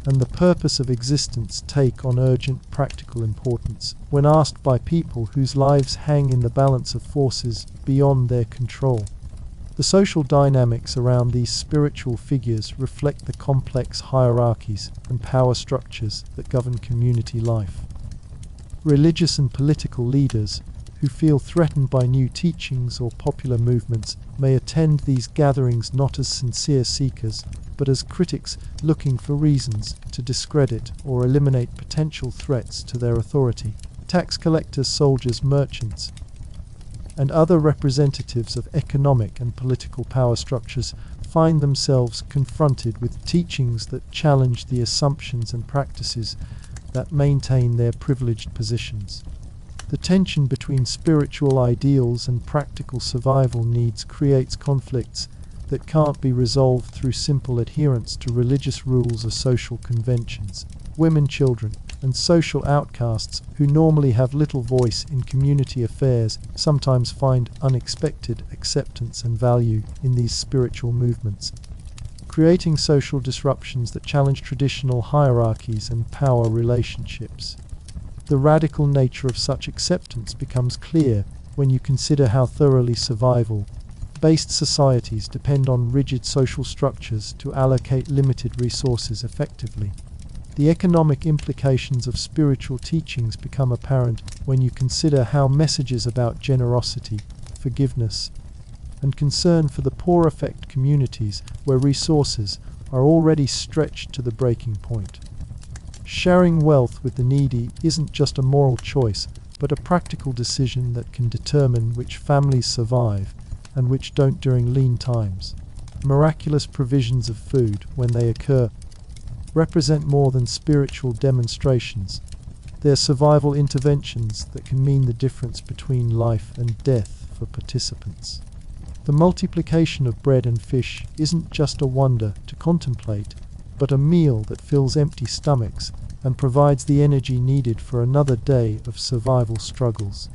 and the purpose of existence take on urgent practical importance when asked by people whose lives hang in the balance of forces beyond their control. The social dynamics around these spiritual figures reflect the complex hierarchies and power structures that govern community life. Religious and political leaders who feel threatened by new teachings or popular movements may attend these gatherings not as sincere seekers, but as critics looking for reasons to discredit or eliminate potential threats to their authority. Tax collectors, soldiers, merchants, and other representatives of economic and political power structures find themselves confronted with teachings that challenge the assumptions and practices that maintain their privileged positions. The tension between spiritual ideals and practical survival needs creates conflicts that can't be resolved through simple adherence to religious rules or social conventions. Women, children, and social outcasts who normally have little voice in community affairs sometimes find unexpected acceptance and value in these spiritual movements, creating social disruptions that challenge traditional hierarchies and power relationships. The radical nature of such acceptance becomes clear when you consider how thoroughly survival-based societies depend on rigid social structures to allocate limited resources effectively. The economic implications of spiritual teachings become apparent when you consider how messages about generosity, forgiveness, and concern for the poor affect communities where resources are already stretched to the breaking point. Sharing wealth with the needy isn't just a moral choice, but a practical decision that can determine which families survive and which don't during lean times. Miraculous provisions of food, when they occur, represent more than spiritual demonstrations. They're survival interventions that can mean the difference between life and death for participants. The multiplication of bread and fish isn't just a wonder to contemplate, but a meal that fills empty stomachs and provides the energy needed for another day of survival struggles.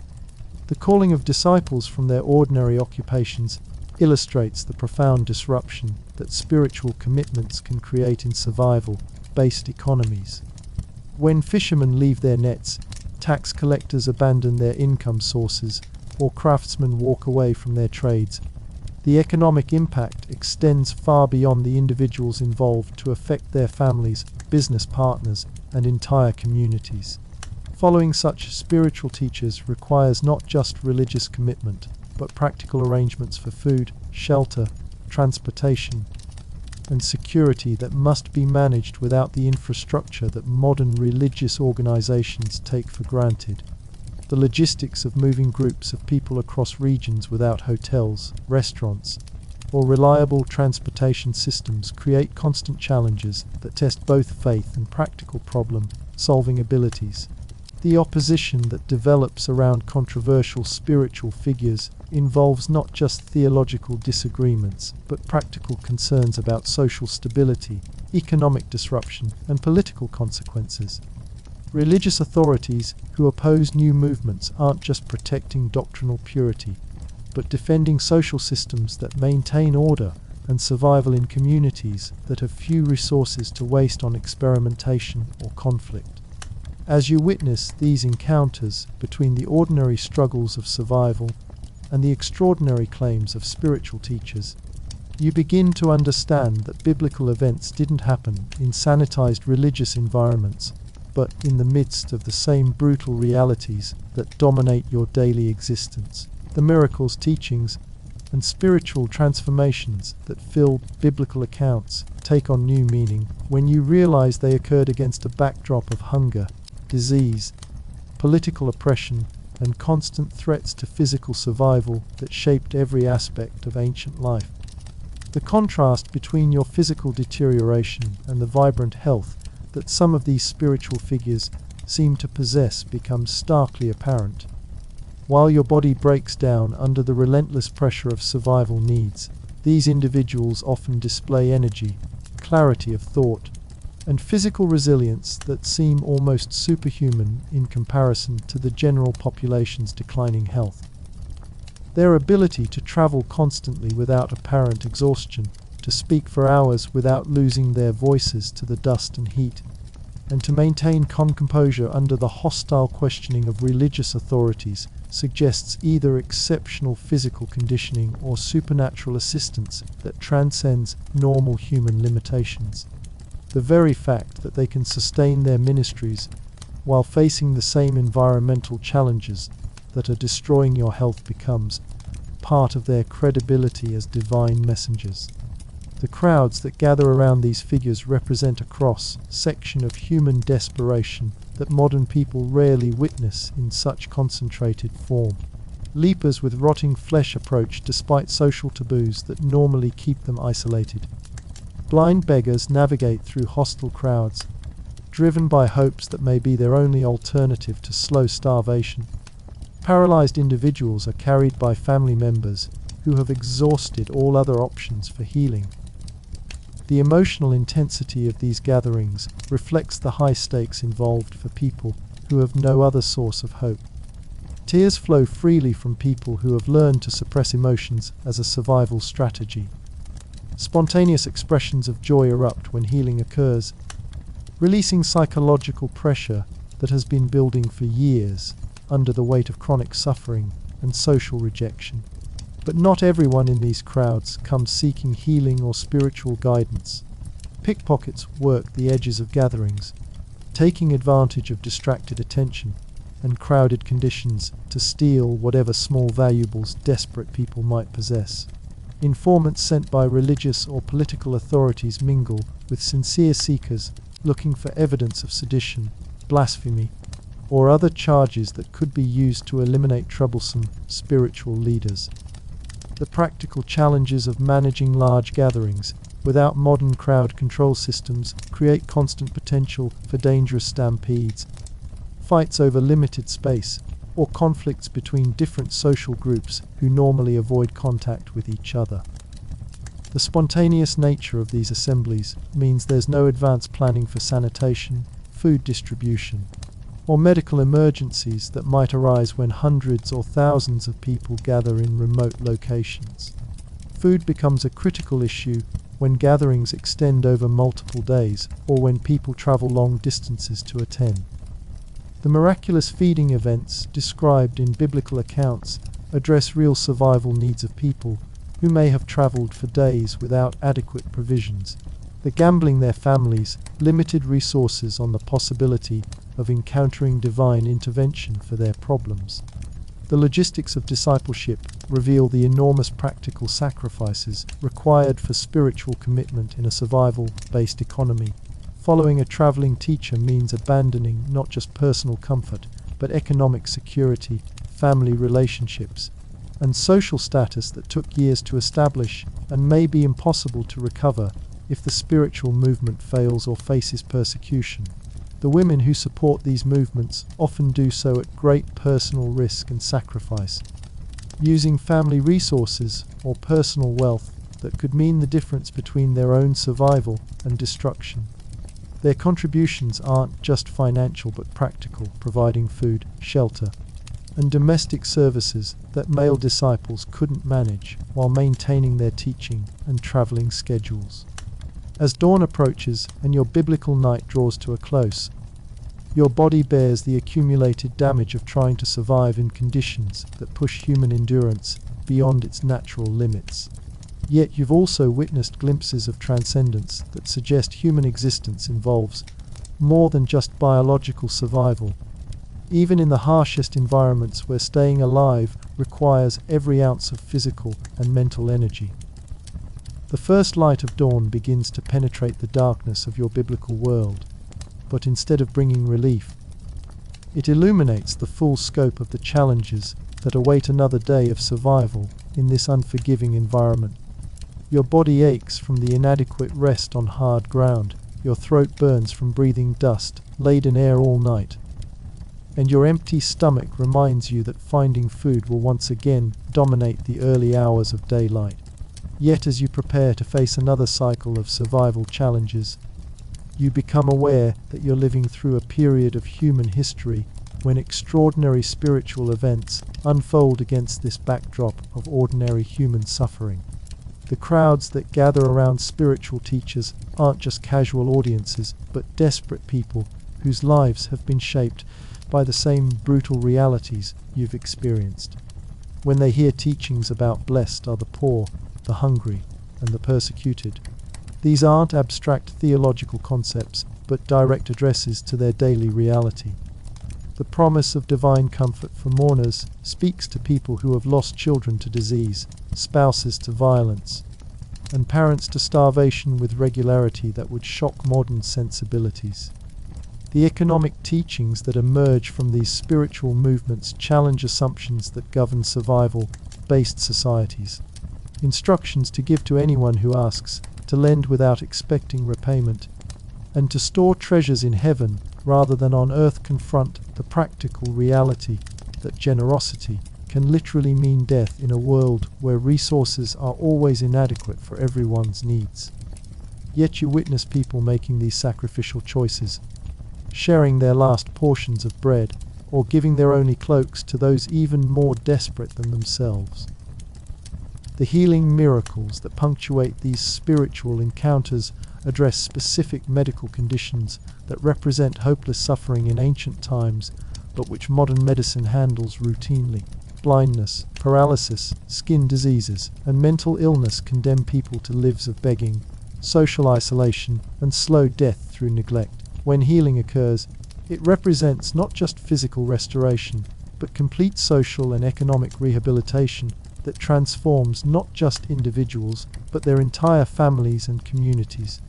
The calling of disciples from their ordinary occupations illustrates the profound disruption that spiritual commitments can create in survival-based economies. When fishermen leave their nets, tax collectors abandon their income sources, or craftsmen walk away from their trades, the economic impact extends far beyond the individuals involved to affect their families, business partners, and entire communities. Following such spiritual teachers requires not just religious commitment, but practical arrangements for food, shelter, transportation, and security that must be managed without the infrastructure that modern religious organizations take for granted. The logistics of moving groups of people across regions without hotels, restaurants, or reliable transportation systems create constant challenges that test both faith and practical problem-solving abilities. The opposition that develops around controversial spiritual figures involves not just theological disagreements, but practical concerns about social stability, economic disruption, and political consequences. Religious authorities who oppose new movements aren't just protecting doctrinal purity, but defending social systems that maintain order and survival in communities that have few resources to waste on experimentation or conflict. As you witness these encounters between the ordinary struggles of survival and the extraordinary claims of spiritual teachers, you begin to understand that biblical events didn't happen in sanitized religious environments, but in the midst of the same brutal realities that dominate your daily existence. The miracles, teachings, and spiritual transformations that fill biblical accounts take on new meaning when you realize they occurred against a backdrop of hunger, disease, political oppression, and constant threats to physical survival that shaped every aspect of ancient life. The contrast between your physical deterioration and the vibrant health that some of these spiritual figures seem to possess becomes starkly apparent. While your body breaks down under the relentless pressure of survival needs, these individuals often display energy, clarity of thought, and physical resilience that seem almost superhuman in comparison to the general population's declining health. Their ability to travel constantly without apparent exhaustion, to speak for hours without losing their voices to the dust and heat, and to maintain calm composure under the hostile questioning of religious authorities suggests either exceptional physical conditioning or supernatural assistance that transcends normal human limitations. The very fact that they can sustain their ministries while facing the same environmental challenges that are destroying your health becomes part of their credibility as divine messengers. The crowds that gather around these figures represent a cross-section of human desperation that modern people rarely witness in such concentrated form. Lepers with rotting flesh approach despite social taboos that normally keep them isolated. Blind beggars navigate through hostile crowds, driven by hopes that may be their only alternative to slow starvation. Paralyzed individuals are carried by family members who have exhausted all other options for healing. The emotional intensity of these gatherings reflects the high stakes involved for people who have no other source of hope. Tears flow freely from people who have learned to suppress emotions as a survival strategy. Spontaneous expressions of joy erupt when healing occurs, releasing psychological pressure that has been building for years under the weight of chronic suffering and social rejection. But not everyone in these crowds comes seeking healing or spiritual guidance. Pickpockets work the edges of gatherings, taking advantage of distracted attention and crowded conditions to steal whatever small valuables desperate people might possess. Informants sent by religious or political authorities mingle with sincere seekers looking for evidence of sedition, blasphemy, or other charges that could be used to eliminate troublesome spiritual leaders. The practical challenges of managing large gatherings without modern crowd control systems create constant potential for dangerous stampedes, fights over limited space, or conflicts between different social groups who normally avoid contact with each other. The spontaneous nature of these assemblies means there's no advanced planning for sanitation, food distribution, or medical emergencies that might arise when hundreds or thousands of people gather in remote locations. Food becomes a critical issue when gatherings extend over multiple days or when people travel long distances to attend. The miraculous feeding events described in biblical accounts address real survival needs of people who may have traveled for days without adequate provisions. The gambling their families, limited resources on the possibility of encountering divine intervention for their problems. The logistics of discipleship reveal the enormous practical sacrifices required for spiritual commitment in a survival-based economy. Following a traveling teacher means abandoning not just personal comfort, but economic security, family relationships, and social status that took years to establish and may be impossible to recover if the spiritual movement fails or faces persecution. The women who support these movements often do so at great personal risk and sacrifice, using family resources or personal wealth that could mean the difference between their own survival and destruction. Their contributions aren't just financial but practical, providing food, shelter, and domestic services that male disciples couldn't manage while maintaining their teaching and traveling schedules. As dawn approaches and your biblical night draws to a close, your body bears the accumulated damage of trying to survive in conditions that push human endurance beyond its natural limits. Yet you've also witnessed glimpses of transcendence that suggest human existence involves more than just biological survival, even in the harshest environments where staying alive requires every ounce of physical and mental energy. The first light of dawn begins to penetrate the darkness of your biblical world, but instead of bringing relief, it illuminates the full scope of the challenges that await another day of survival in this unforgiving environment. Your body aches from the inadequate rest on hard ground, your throat burns from breathing dust-laden air all night, and your empty stomach reminds you that finding food will once again dominate the early hours of daylight. Yet as you prepare to face another cycle of survival challenges, you become aware that you're living through a period of human history when extraordinary spiritual events unfold against this backdrop of ordinary human suffering. The crowds that gather around spiritual teachers aren't just casual audiences, but desperate people whose lives have been shaped by the same brutal realities you've experienced. When they hear teachings about blessed are the poor, the hungry, and the persecuted, these aren't abstract theological concepts, but direct addresses to their daily reality. The promise of divine comfort for mourners speaks to people who have lost children to disease, spouses to violence, and parents to starvation with regularity that would shock modern sensibilities. The economic teachings that emerge from these spiritual movements challenge assumptions that govern survival-based societies. Instructions to give to anyone who asks, to lend without expecting repayment, and to store treasures in heaven rather than on earth confront the practical reality that generosity can literally mean death in a world where resources are always inadequate for everyone's needs. Yet you witness people making these sacrificial choices, sharing their last portions of bread, or giving their only cloaks to those even more desperate than themselves. The healing miracles that punctuate these spiritual encounters address specific medical conditions that represent hopeless suffering in ancient times, but which modern medicine handles routinely. Blindness, paralysis, skin diseases, and mental illness condemn people to lives of begging, social isolation, and slow death through neglect. When healing occurs, it represents not just physical restoration, but complete social and economic rehabilitation that transforms not just individuals, but their entire families and communities.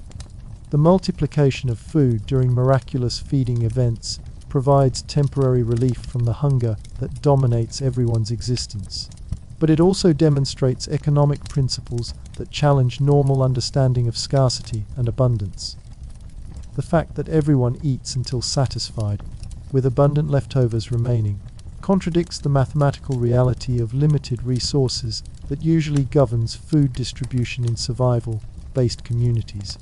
The multiplication of food during miraculous feeding events provides temporary relief from the hunger that dominates everyone's existence. But it also demonstrates economic principles that challenge normal understanding of scarcity and abundance. The fact that everyone eats until satisfied, with abundant leftovers remaining, contradicts the mathematical reality of limited resources that usually governs food distribution in survival-based communities.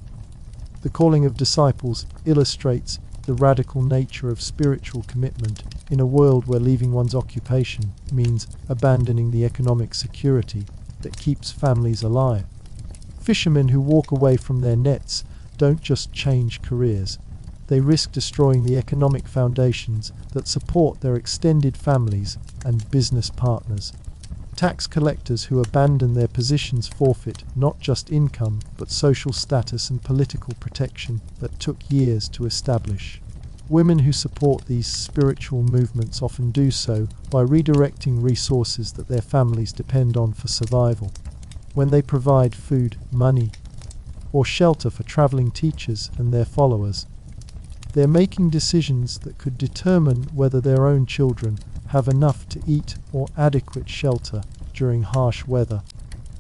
The calling of disciples illustrates the radical nature of spiritual commitment in a world where leaving one's occupation means abandoning the economic security that keeps families alive. Fishermen who walk away from their nets don't just change careers, they risk destroying the economic foundations that support their extended families and business partners. Tax collectors who abandon their positions forfeit not just income, but social status and political protection that took years to establish. Women who support these spiritual movements often do so by redirecting resources that their families depend on for survival. When they provide food, money, or shelter for traveling teachers and their followers, they're making decisions that could determine whether their own children have enough to eat or adequate shelter during harsh weather.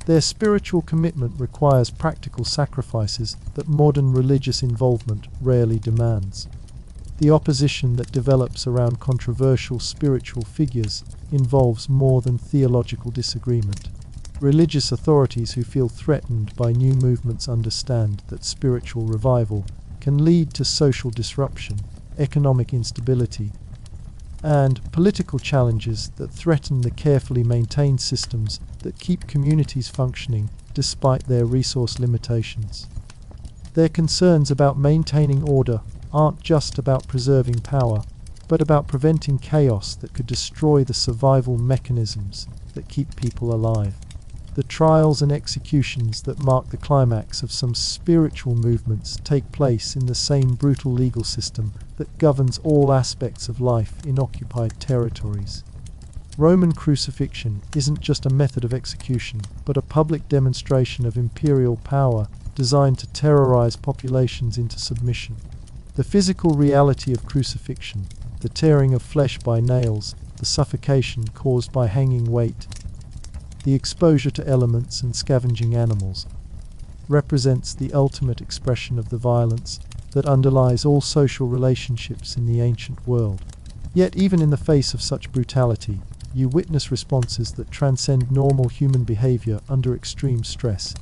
Their spiritual commitment requires practical sacrifices that modern religious involvement rarely demands. The opposition that develops around controversial spiritual figures involves more than theological disagreement. Religious authorities who feel threatened by new movements understand that spiritual revival can lead to social disruption, economic instability, and political challenges that threaten the carefully maintained systems that keep communities functioning despite their resource limitations. Their concerns about maintaining order aren't just about preserving power, but about preventing chaos that could destroy the survival mechanisms that keep people alive. The trials and executions that mark the climax of some spiritual movements take place in the same brutal legal system that governs all aspects of life in occupied territories. Roman crucifixion isn't just a method of execution, but a public demonstration of imperial power designed to terrorize populations into submission. The physical reality of crucifixion, the tearing of flesh by nails, the suffocation caused by hanging weight, the exposure to elements and scavenging animals, represents the ultimate expression of the violence that underlies all social relationships in the ancient world. Yet even in the face of such brutality, you witness responses that transcend normal human behavior under extreme stress.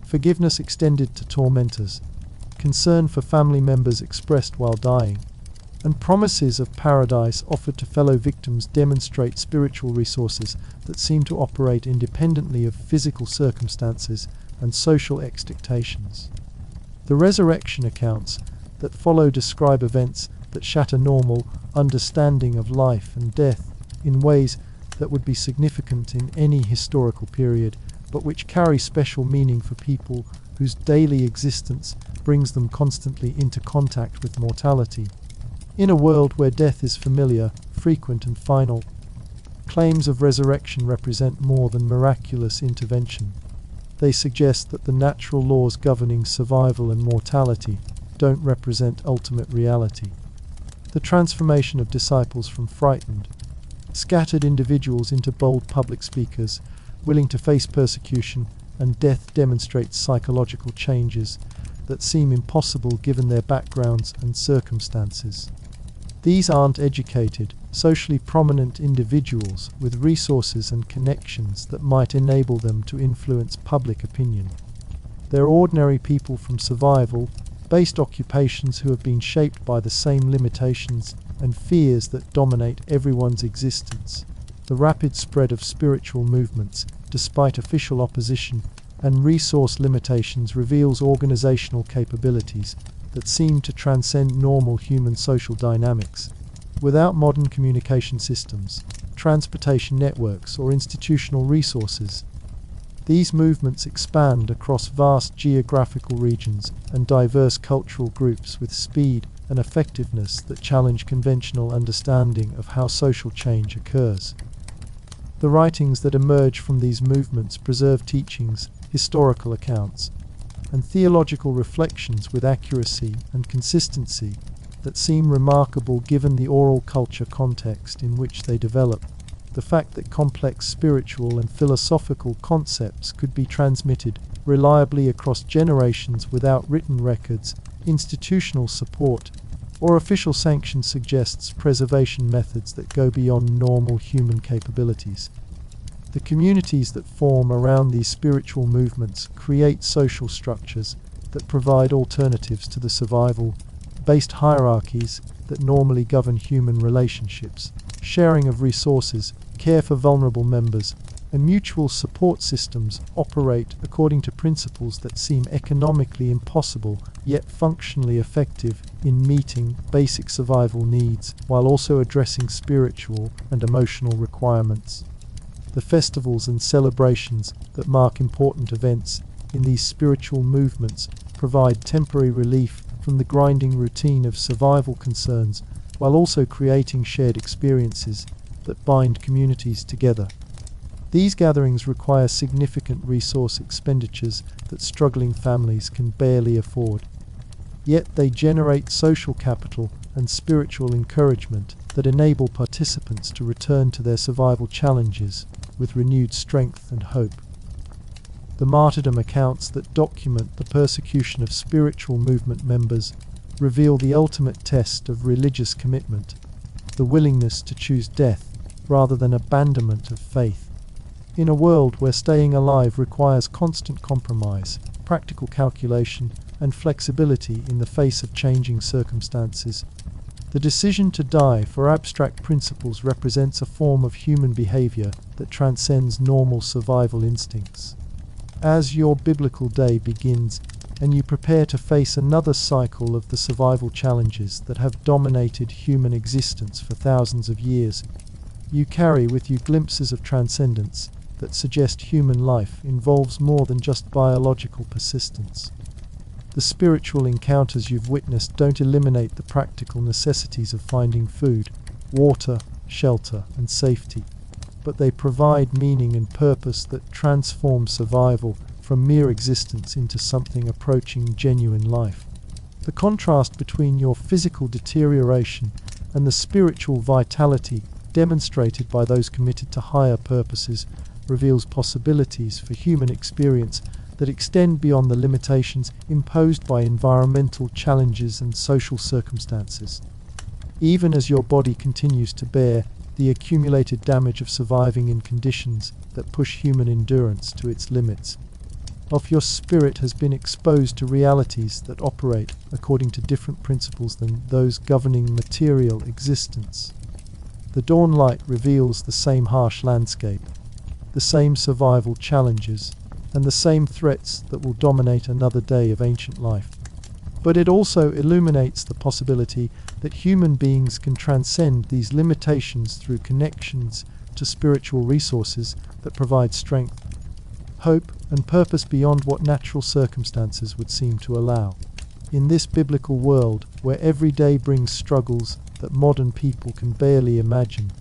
Forgiveness extended to tormentors, concern for family members expressed while dying, and promises of paradise offered to fellow victims demonstrate spiritual resources that seem to operate independently of physical circumstances and social expectations. The resurrection accounts that follow describe events that shatter normal understanding of life and death in ways that would be significant in any historical period, but which carry special meaning for people whose daily existence brings them constantly into contact with mortality. In a world where death is familiar, frequent and final, claims of resurrection represent more than miraculous intervention. They suggest that the natural laws governing survival and mortality don't represent ultimate reality. The transformation of disciples from frightened, scattered individuals into bold public speakers, willing to face persecution and death demonstrates psychological changes that seem impossible given their backgrounds and circumstances. These aren't educated, socially prominent individuals with resources and connections that might enable them to influence public opinion. They're ordinary people from survival-based occupations who have been shaped by the same limitations and fears that dominate everyone's existence. The rapid spread of spiritual movements, despite official opposition and resource limitations, reveals organizational capabilities that seem to transcend normal human social dynamics. Without modern communication systems, transportation networks, or institutional resources, these movements expand across vast geographical regions and diverse cultural groups with speed and effectiveness that challenge conventional understanding of how social change occurs. The writings that emerge from these movements preserve teachings, historical accounts, and theological reflections with accuracy and consistency that seem remarkable given the oral culture context in which they develop. The fact that complex spiritual and philosophical concepts could be transmitted reliably across generations without written records, institutional support, or official sanction suggests preservation methods that go beyond normal human capabilities. The communities that form around these spiritual movements create social structures that provide alternatives to the survival-based hierarchies that normally govern human relationships. Sharing of resources, care for vulnerable members, and mutual support systems operate according to principles that seem economically impossible yet functionally effective in meeting basic survival needs while also addressing spiritual and emotional requirements. The festivals and celebrations that mark important events in these spiritual movements provide temporary relief from the grinding routine of survival concerns while also creating shared experiences that bind communities together. These gatherings require significant resource expenditures that struggling families can barely afford. Yet they generate social capital and spiritual encouragement that enable participants to return to their survival challenges with renewed strength and hope. The martyrdom accounts that document the persecution of spiritual movement members reveal the ultimate test of religious commitment, the willingness to choose death rather than abandonment of faith. In a world where staying alive requires constant compromise, practical calculation, and flexibility in the face of changing circumstances, the decision to die for abstract principles represents a form of human behavior that transcends normal survival instincts. As your biblical day begins and you prepare to face another cycle of the survival challenges that have dominated human existence for thousands of years, you carry with you glimpses of transcendence that suggest human life involves more than just biological persistence. The spiritual encounters you've witnessed don't eliminate the practical necessities of finding food, water, shelter, and safety, but they provide meaning and purpose that transform survival from mere existence into something approaching genuine life. The contrast between your physical deterioration and the spiritual vitality demonstrated by those committed to higher purposes reveals possibilities for human experience that extend beyond the limitations imposed by environmental challenges and social circumstances. Even as your body continues to bear the accumulated damage of surviving in conditions that push human endurance to its limits, of your spirit has been exposed to realities that operate according to different principles than those governing material existence. The dawn light reveals the same harsh landscape, the same survival challenges, and the same threats that will dominate another day of ancient life. But it also illuminates the possibility that human beings can transcend these limitations through connections to spiritual resources that provide strength, hope, and purpose beyond what natural circumstances would seem to allow. In this biblical world, where every day brings struggles that modern people can barely imagine,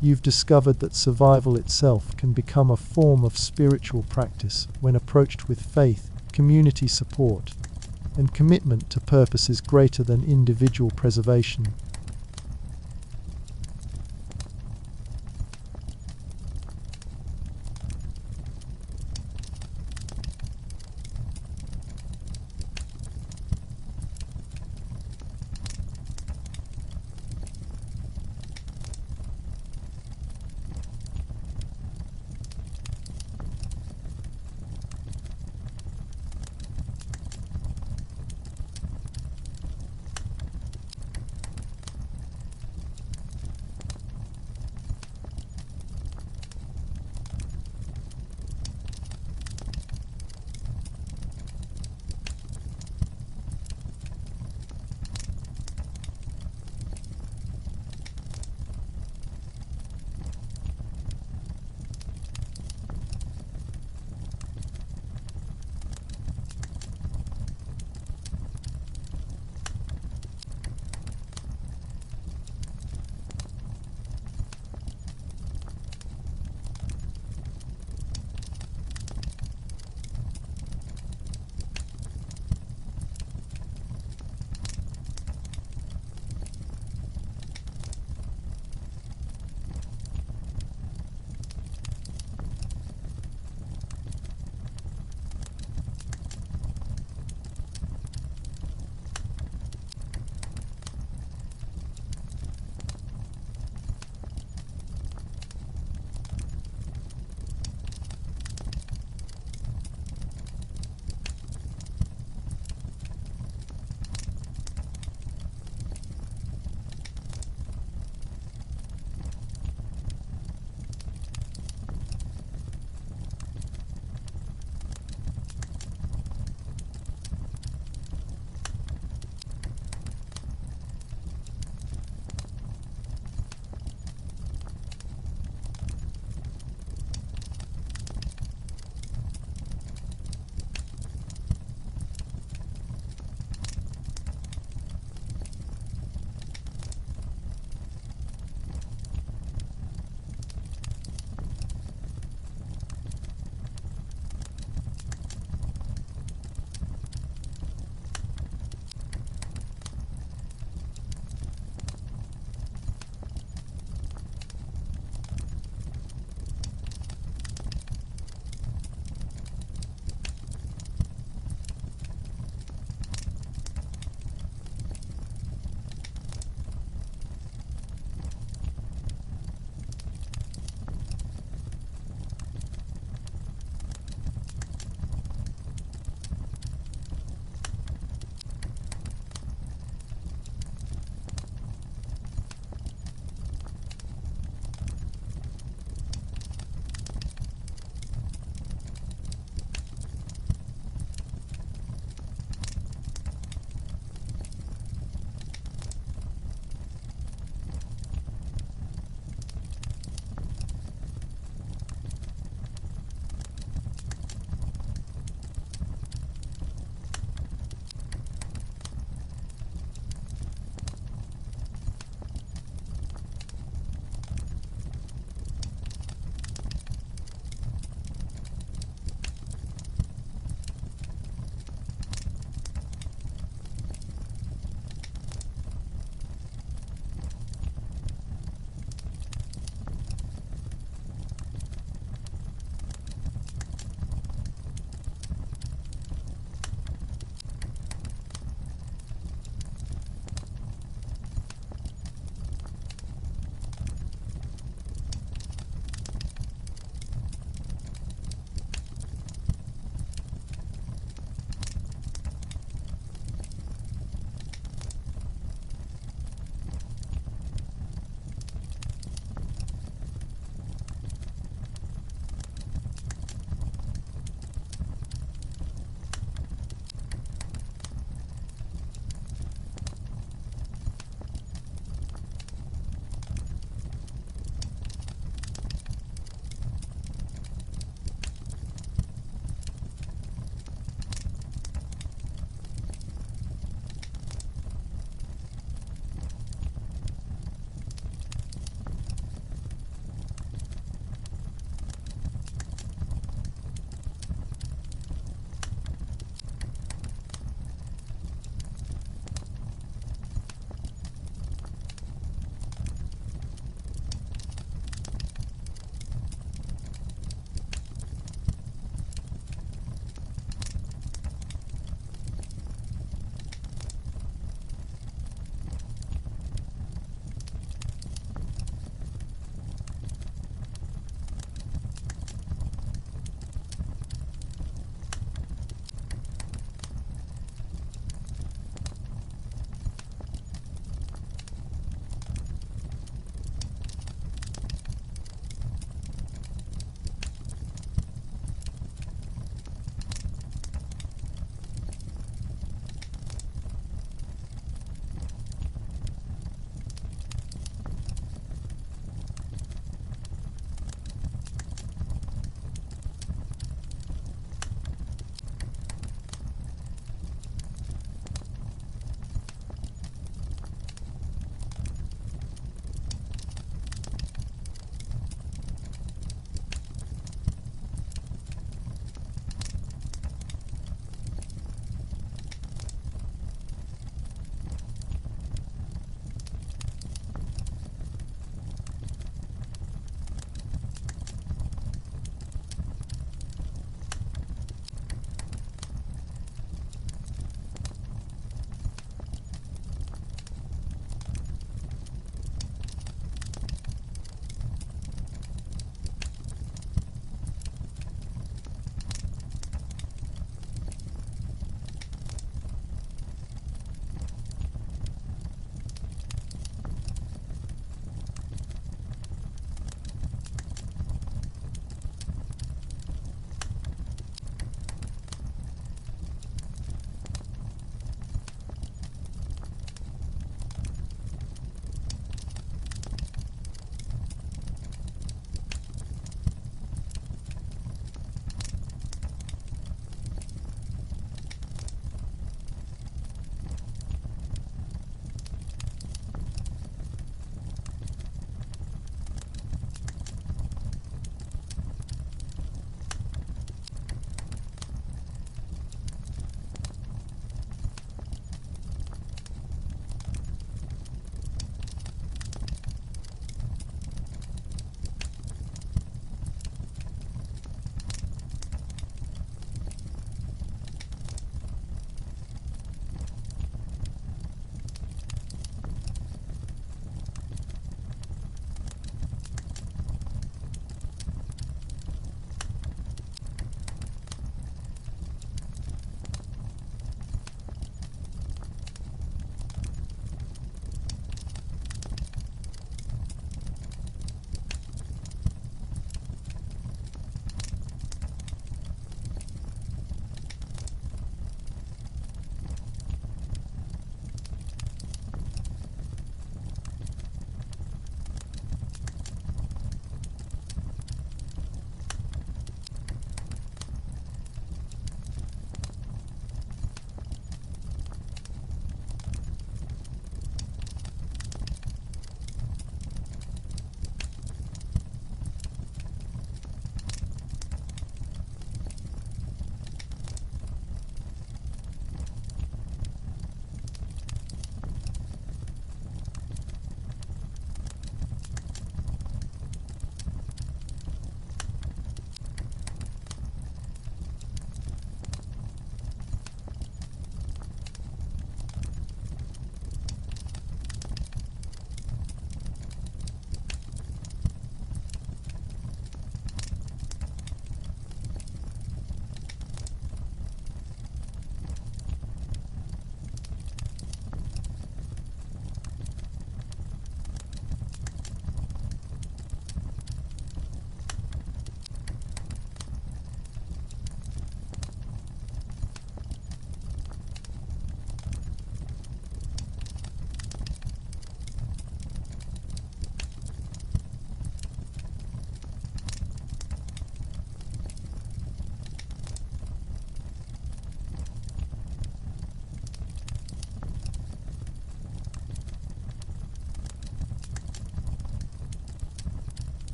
you've discovered that survival itself can become a form of spiritual practice when approached with faith, community support, and commitment to purposes greater than individual preservation.